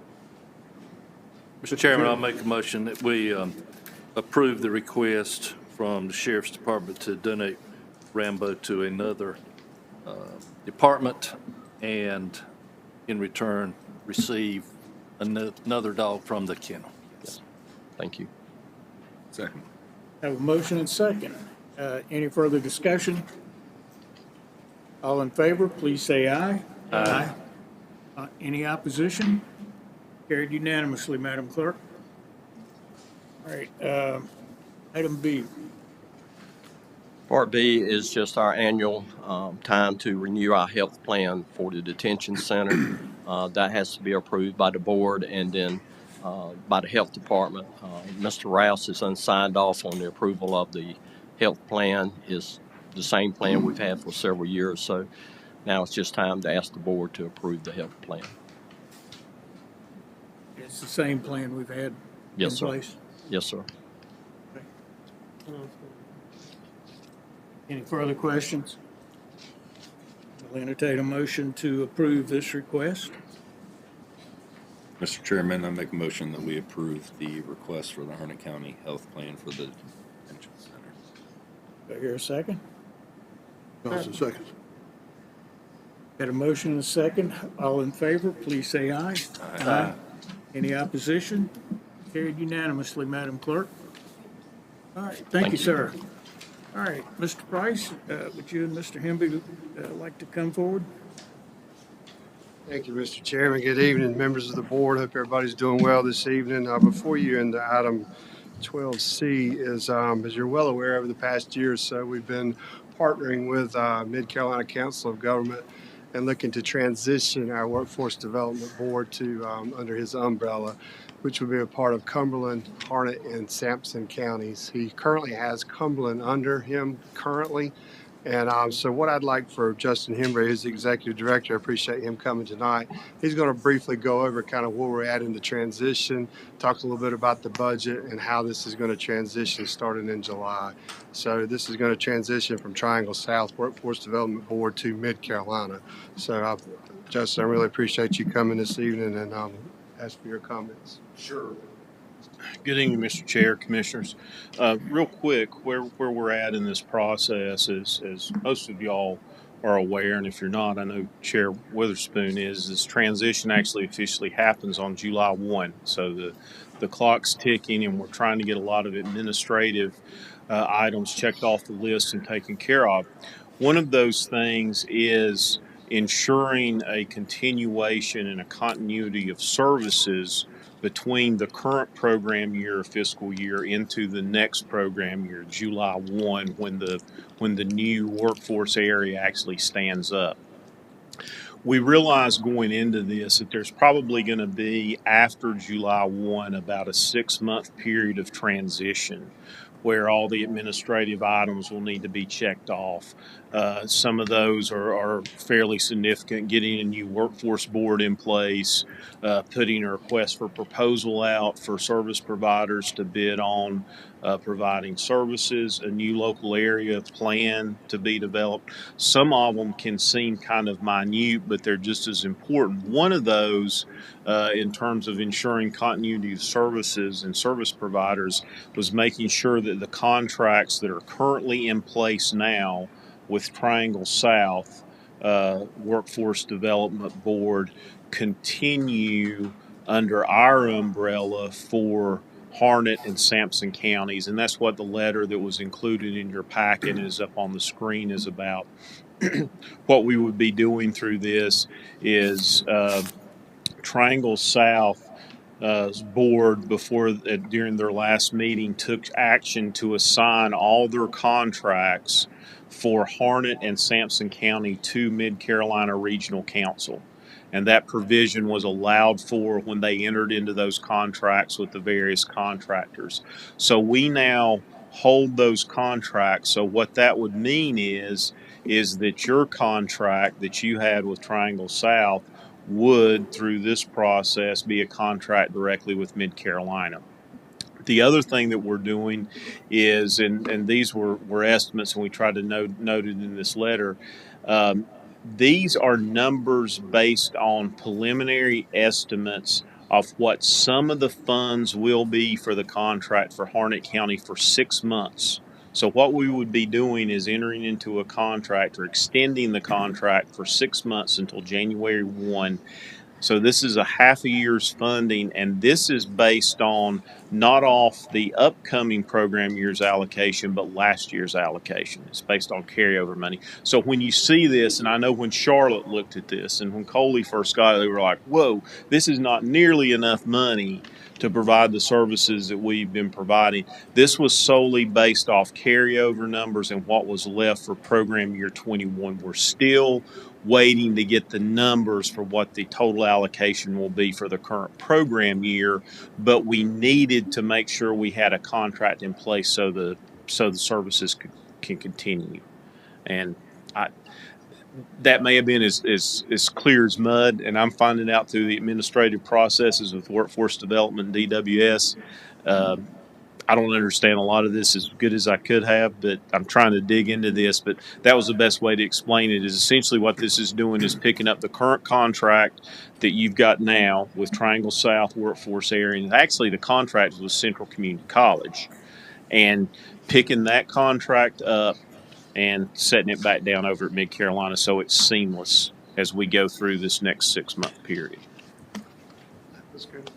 Mr. Chairman, I'll make a motion that we approve the request from the Sheriff's Department to donate Rambo to another department and in return receive another dog from the kennel. Yes. Thank you. Second. Have a motion and second. Any further discussion? All in favor, please say aye. Aye. Any opposition? Carried unanimously, Madam Clerk. All right, item B. Part B is just our annual time to renew our health plan for the detention center. That has to be approved by the board and then by the health department. Mr. Rouse is unsigned off on the approval of the health plan. Is the same plan we've had for several years. So now it's just time to ask the board to approve the health plan. It's the same plan we've had in place? Yes, sir. Any further questions? I'll entertain a motion to approve this request. Mr. Chairman, I make a motion that we approve the request for the Harnett County Health Plan for the detention center. Do I hear a second? Johnson, second. Got a motion and a second. All in favor, please say aye. Aye. Any opposition? Carried unanimously, Madam Clerk. All right, thank you, sir. All right, Mr. Price, would you and Mr. Hemby like to come forward? Thank you, Mr. Chairman. Good evening, members of the board. Hope everybody's doing well this evening. Before you in the item 12C is, as you're well aware, over the past year or so, we've been partnering with Mid-Carolina Council of Government and looking to transition our Workforce Development Board to under his umbrella, which would be a part of Cumberland, Harnett, and Sampson counties. He currently has Cumberland under him currently. And so what I'd like for Justin Hembry, his executive director, I appreciate him coming tonight. He's going to briefly go over kind of where we're at in the transition, talk a little bit about the budget and how this is going to transition starting in July. So this is going to transition from Triangle South Workforce Development Board to Mid-Carolina. So Justin, I really appreciate you coming this evening and ask for your comments. Sure. Good evening, Mr. Chair, Commissioners. Real quick, where we're at in this process is, as most of y'all are aware, and if you're not, I know Chair Witherspoon is, this transition actually officially happens on July 1. So the clock's ticking, and we're trying to get a lot of administrative items checked off the list and taken care of. One of those things is ensuring a continuation and a continuity of services between the current program year, fiscal year, into the next program year, July 1, when the new workforce area actually stands up. We realized going into this that there's probably going to be, after July 1, about a 6-month period of transition where all the administrative items will need to be checked off. Some of those are fairly significant, getting a new workforce board in place, putting a request for proposal out for service providers to bid on providing services, a new local area plan to be developed. Some of them can seem kind of minute, but they're just as important. One of those, in terms of ensuring continuity of services and service providers, was making sure that the contracts that are currently in place now with Triangle South Workforce Development Board continue under our umbrella for Harnett and Sampson counties. And that's what the letter that was included in your packet is up on the screen is about. What we would be doing through this is Triangle South board during their last meeting took action to assign all their contracts for Harnett and Sampson County to Mid-Carolina Regional Council. And that provision was allowed for when they entered into those contracts with the various contractors. So we now hold those contracts. So what that would mean is that your contract that you had with Triangle South would, through this process, be a contract directly with Mid-Carolina. The other thing that we're doing is, and these were estimates, and we tried to note it in this letter. These are numbers based on preliminary estimates of what some of the funds will be for the contract for Harnett County for 6 months. So what we would be doing is entering into a contract or extending the contract for 6 months until January 1. So this is a half a year's funding, and this is based on not off the upcoming program year's allocation, but last year's allocation. It's based on carryover money. So when you see this, and I know when Charlotte looked at this, and when Coley first got it, they were like, whoa, this is not nearly enough money to provide the services that we've been providing. This was solely based off carryover numbers and what was left for program year 21. We're still waiting to get the numbers for what the total allocation will be for the current program year, but we needed to make sure we had a contract in place so the services can continue. And that may have been as clear as mud, and I'm finding out through the administrative processes with workforce development and DWS. I don't understand a lot of this as good as I could have, but I'm trying to dig into this. But that was the best way to explain it. Is essentially what this is doing is picking up the current contract that you've got now with Triangle South Workforce Area. And actually, the contract was Central Community College, and picking that contract up and setting it back down over at Mid Carolina so it's seamless as we go through this next 6-month period. That's good.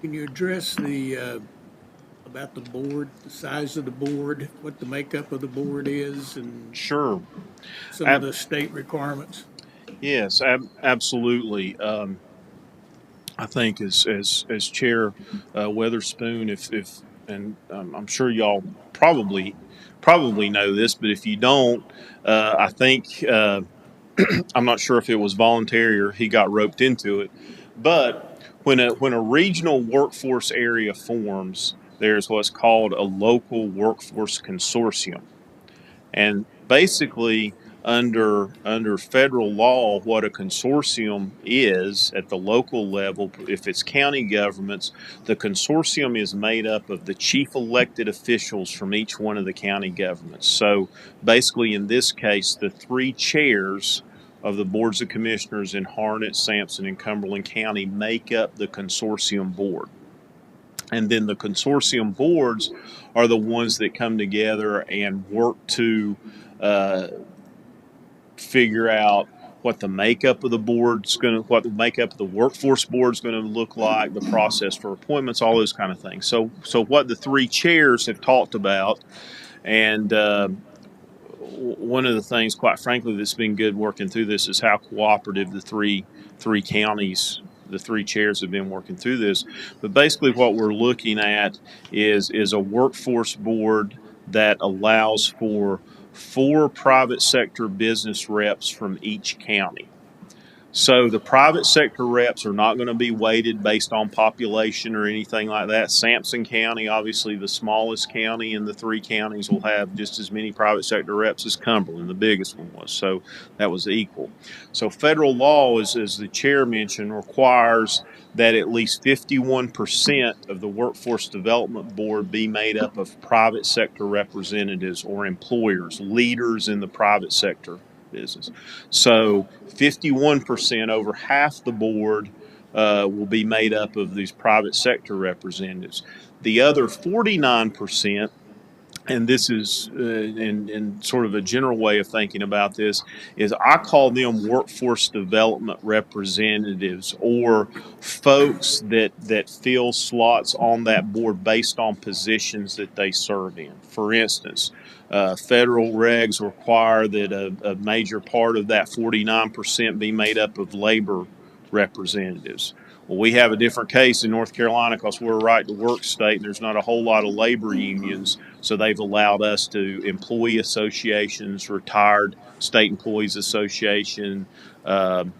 Can you address about the board, the size of the board, what the makeup of the board is, and Sure. some of the state requirements? Yes, absolutely. I think as Chair Weatherspoon, if and I'm sure y'all probably know this, but if you don't, I think I'm not sure if it was voluntary or he got roped into it, but when a regional workforce area forms, there's what's called a local workforce consortium. And basically, under federal law, what a consortium is at the local level, if it's county governments, the consortium is made up of the chief elected officials from each one of the county governments. So basically, in this case, the 3 chairs of the boards of commissioners in Harnett, Sampson, and Cumberland County make up the consortium board. And then the consortium boards are the ones that come together and work to figure out what the makeup of the board's what the makeup of the workforce board's going to look like, the process for appointments, all those kind of things. So what the 3 chairs have talked about, and one of the things, quite frankly, that's been good working through this is how cooperative the three counties, the 3 chairs have been working through this. But basically what we're looking at is a workforce board that allows for 4 private sector business reps from each county. So the private sector reps are not going to be weighted based on population or anything like that. Sampson County, obviously the smallest county in the 3 counties, will have just as many private sector reps as Cumberland, the biggest one was. So that was equal. So federal law, as the chair mentioned, requires that at least 51% of the Workforce Development Board be made up of private sector representatives or employers, leaders in the private sector business. So 51%, over half the board, will be made up of these private sector representatives. The other 49%, and this is in sort of a general way of thinking about this, is I call them workforce development representatives, or folks that fill slots on that board based on positions that they serve in. For instance, federal regs require that a major part of that 49% be made up of labor representatives. Well, we have a different case in North Carolina because we're a right to work state and there's not a whole lot of labor unions. So they've allowed us to employee associations, retired state employees association, I'm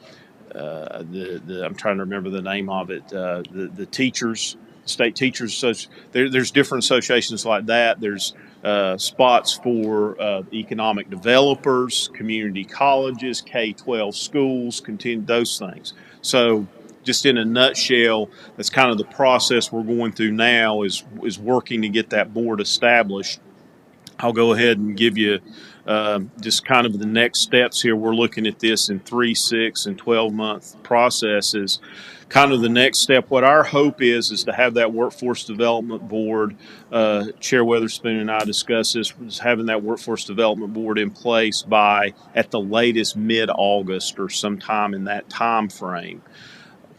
trying to remember the name of it, the teachers, state teachers association. There's different associations like that. There's spots for economic developers, community colleges, K-12 schools, continue those things. So just in a nutshell, that's kind of the process we're going through now is working to get that board established. I'll go ahead and give you just kind of the next steps here. We're looking at this in 3, 6, and 12-month processes. Kind of the next step, what our hope is to have that workforce development board. Chair Witherspoon and I discussed this, was having that workforce development board in place by at the latest mid-August or sometime in that time frame.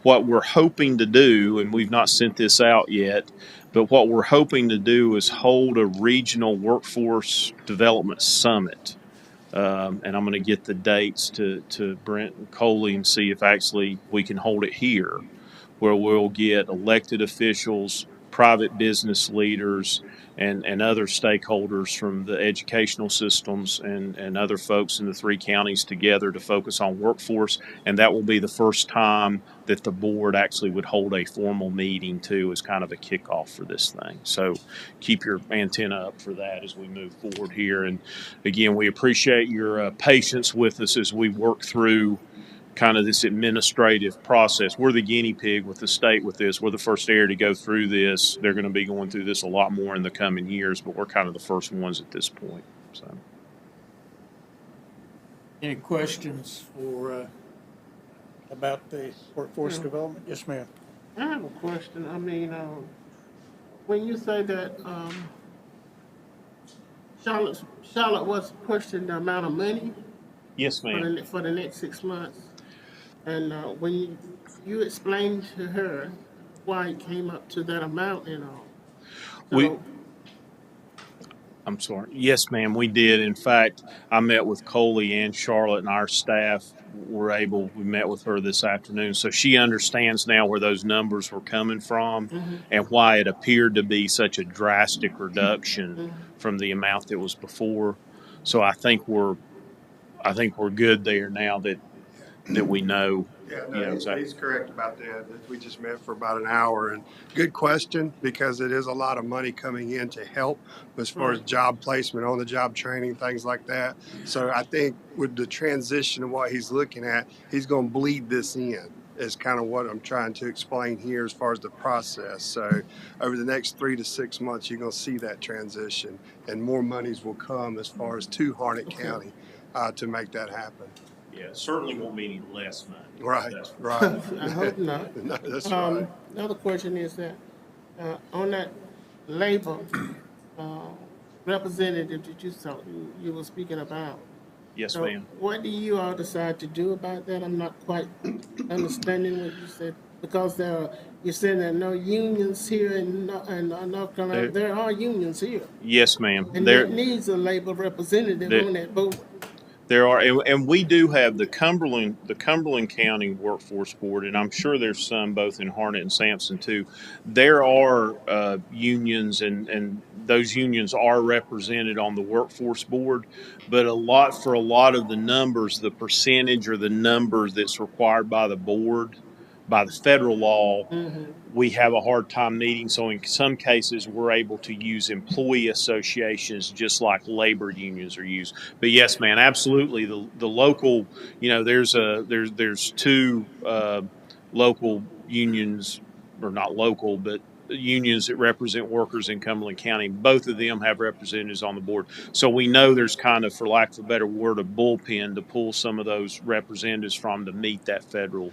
What we're hoping to do, and we've not sent this out yet, but what we're hoping to do is hold a regional workforce development summit. And I'm going to get the dates to Brent and Coley and see if actually we can hold it here, where we'll get elected officials, private business leaders, and other stakeholders from the educational systems and other folks in the 3 counties together to focus on workforce. And that will be the first time that the board actually would hold a formal meeting too, as kind of a kickoff for this thing. So keep your antenna up for that as we move forward here. And again, we appreciate your patience with us as we work through kind of this administrative process. We're the guinea pig with the state with this. We're the first area to go through this. They're going to be going through this a lot more in the coming years, but we're kind of the first ones at this point. So, Any questions for about the workforce development? Yes, ma'am. I have a question. I mean, when you say that Charlotte was pushing the amount of money yes, ma'am. for the next 6 months, and when you explained to her why it came up to that amount and all, so, I'm sorry. Yes, ma'am, we did. In fact, I met with Coley and Charlotte, and our staff we met with her this afternoon. So she understands now where those numbers were coming from and why it appeared to be such a drastic reduction from the amount that was before. So I think we're good there now that we know. Yeah, no, he's correct about that. We just met for about an hour, and good question, because it is a lot of money coming in to help as far as job placement, on the job training, things like that. So I think with the transition of what he's looking at, he's going to bleed this in, is kind of what I'm trying to explain here as far as the process. So over the next 3 to 6 months, you're going to see that transition, and more monies will come as far as to Harnett County to make that happen. Yeah, it certainly won't be any less money. Right, right. I hope not. No, that's right. Another question is that on that labor representative that you were speaking about. Yes, so ma'am. What do you all decide to do about that? I'm not quite understanding what you said, because you're saying there are no unions here in North Carolina. There are unions here. Yes, ma'am. And there needs a labor representative on that board. There are, and we do have the Cumberland County Workforce Board, and I'm sure there's some both in Harnett and Sampson too. There are unions, and those unions are represented on the workforce board, but for a lot of the numbers, the percentage or the numbers that's required by the board, by the federal law, we have a hard time meeting. So in some cases, we're able to use employee associations just like labor unions are used. But yes, man, absolutely. The local, there's 2 local unions, or not local, but unions that represent workers in Cumberland County. Both of them have representatives on the board. So we know there's kind of, for lack of a better word, a bullpen to pull some of those representatives from to meet that federal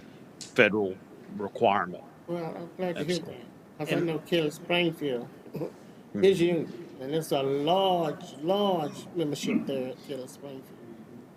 requirement. Well, I'm glad to hear that. Because I know Kelly Springfield, his union, and it's a large membership there at Kelly Springfield.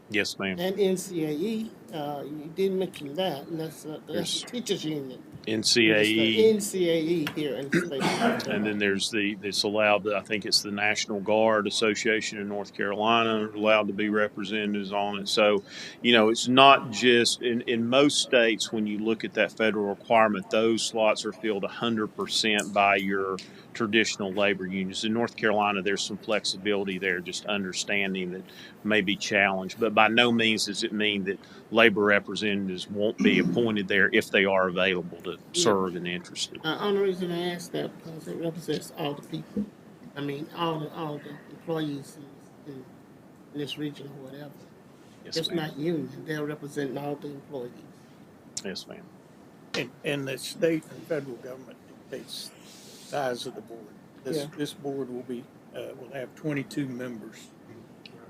Yes, ma'am. And NCAE, you did mention that, and that's the teachers union. NCAE. NCAE here in the state. And then there's this allowed, I think it's the National Guard Association in North Carolina, allowed to be representatives on it. So, it's not just, in most states, when you look at that federal requirement, those slots are filled 100% by your traditional labor unions. In North Carolina, there's some flexibility there, just understanding that may be challenged. But by no means does it mean that labor representatives won't be appointed there if they are available to serve and interested. The only reason I ask that, because it represents all the people. I mean, all the employees in this region or whatever. Yes, it's ma'am. not union. They're representing all the employees. Yes, ma'am. And the state and federal government dictates the size of the board. Yeah. This board will have 22 members.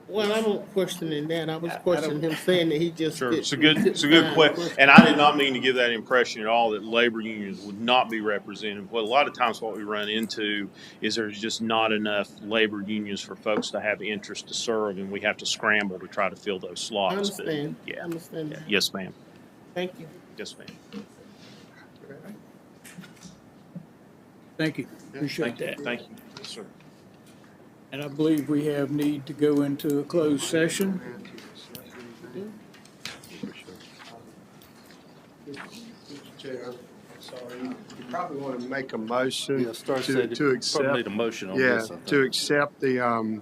Well, I don't questioning that. I was I don't- questioning him saying that he just Sure, couldn't, it's a good, couldn't it's a good find the question, person. and I did not mean to give that impression at all that labor unions would not be represented. Well, a lot of times what we run into is there's just not enough labor unions for folks to have interest to serve, and we have to scramble to try to fill those I slots. But understand. yeah, I understand yeah, that. yes, ma'am. Thank you. Yes, ma'am. Thank you. Appreciate that. Thank you. Yes, sir. And I believe we have need to go into a closed session. Mr. Chair, I'm sorry. You probably want to make a motion Yeah, Star to, said to it accept. probably need a motion on Yeah, this, I think. to accept the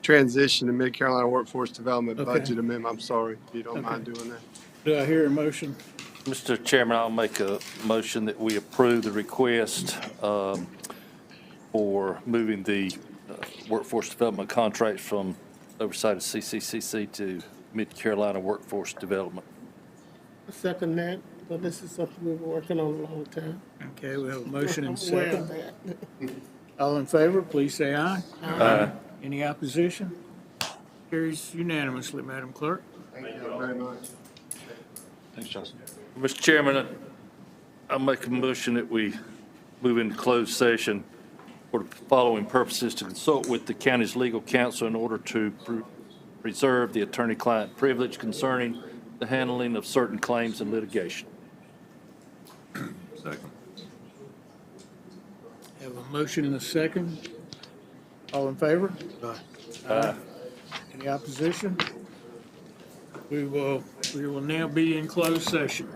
transition to Mid-Carolina Workforce Development Okay. Budget Amendment. I'm sorry if you don't mind doing that. Do I hear a motion? Mr. Chairman, I'll make a motion that we approve the request for moving the workforce development contract from oversight of CCCC to Mid-Carolina Workforce Development. I second that, but this is something we've been working on a long time. Okay, we have a motion and I'm aware of second. that. All in favor, please say aye. Aye. Any opposition? Carries unanimously, Madam Clerk. Thank you very much. Thanks, Justin. Mr. Chairman, I'll make a motion that we move into closed session for the following purposes: to consult with the county's legal counsel in order to preserve the attorney-client privilege concerning the handling of certain claims and litigation. Second. Have a motion and a second. All in favor? Aye. Any opposition? We will now be in closed session.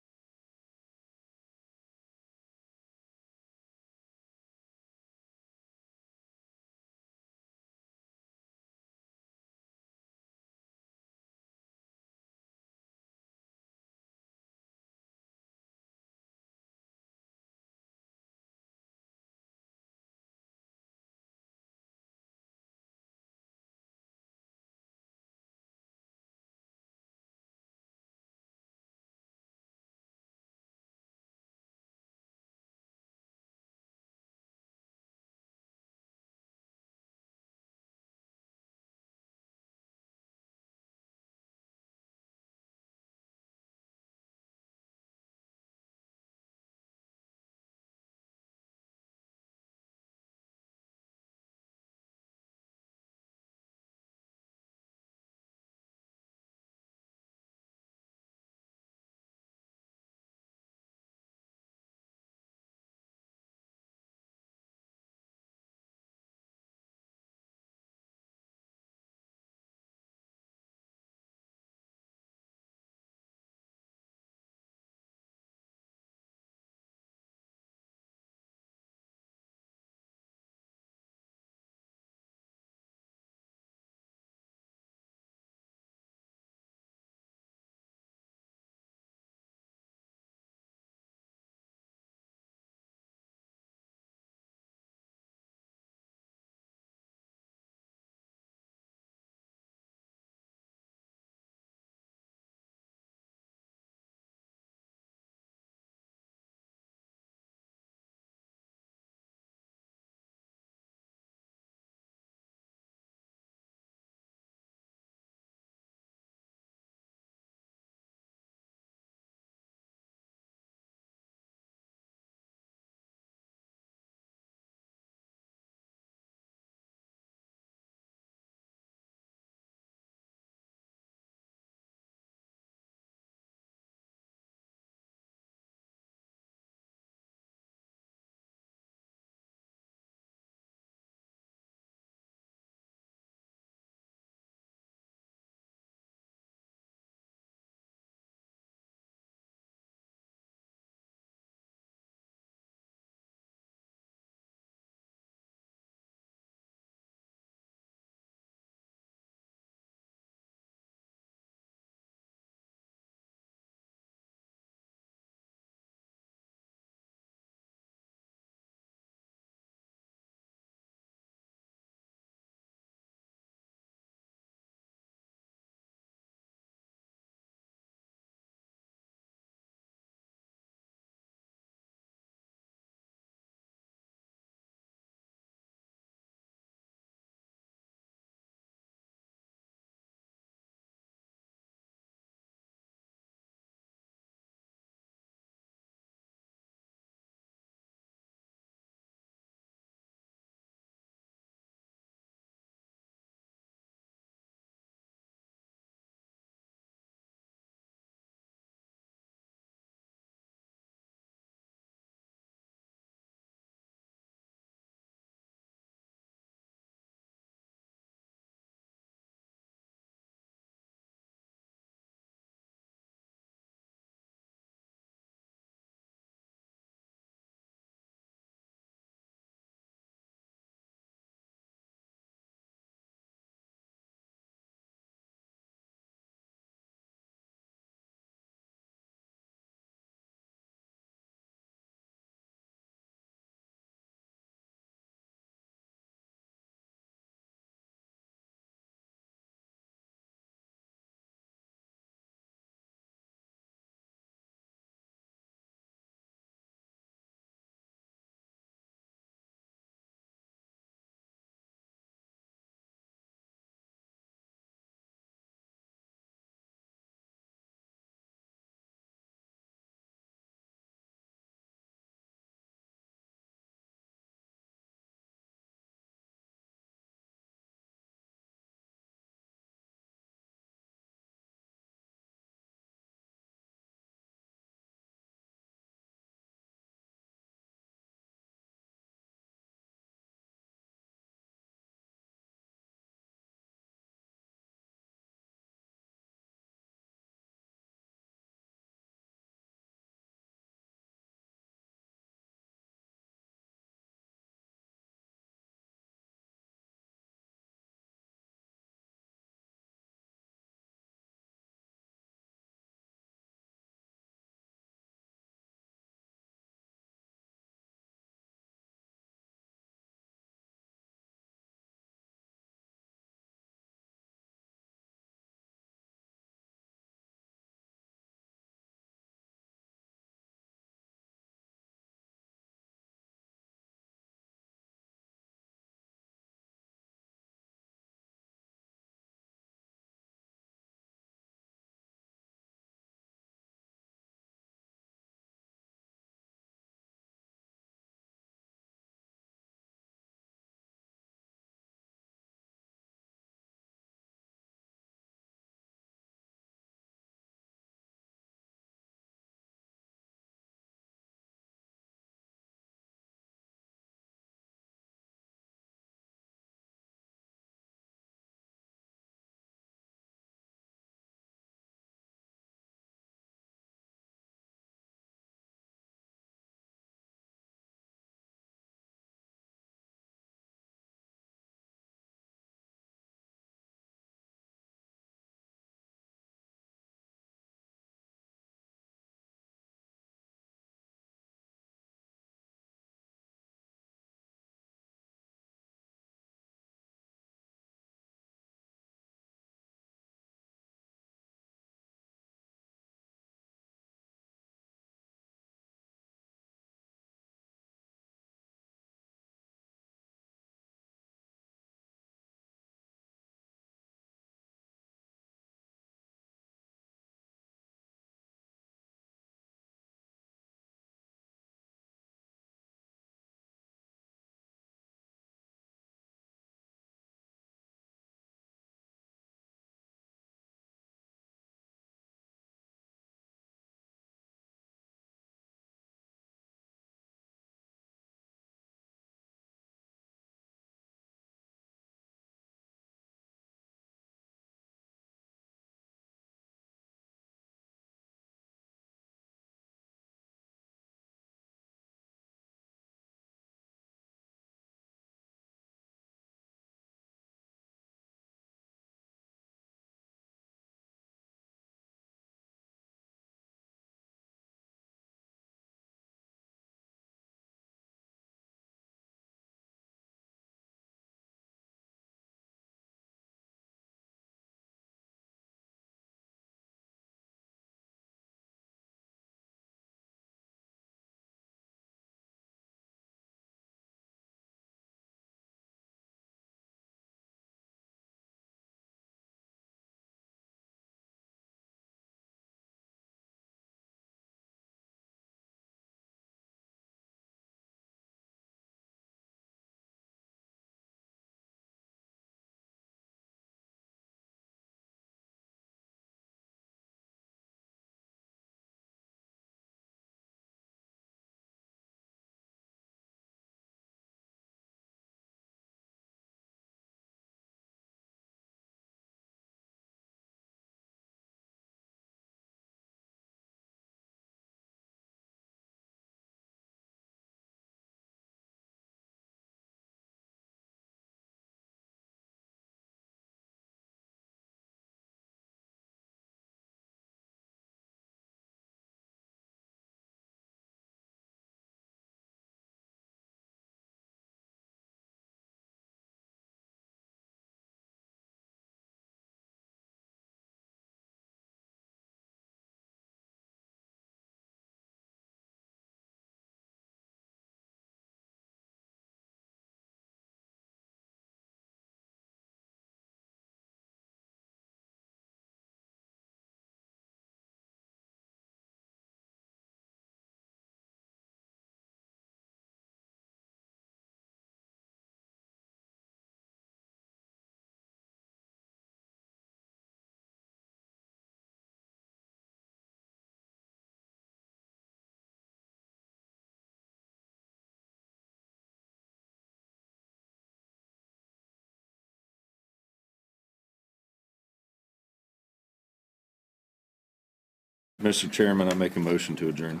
Mr. Chairman, I make a motion to adjourn.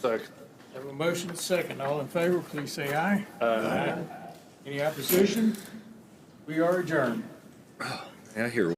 Second. Have a motion and a second. All in favor, please say aye. Aye. Any opposition? We are adjourned. I hear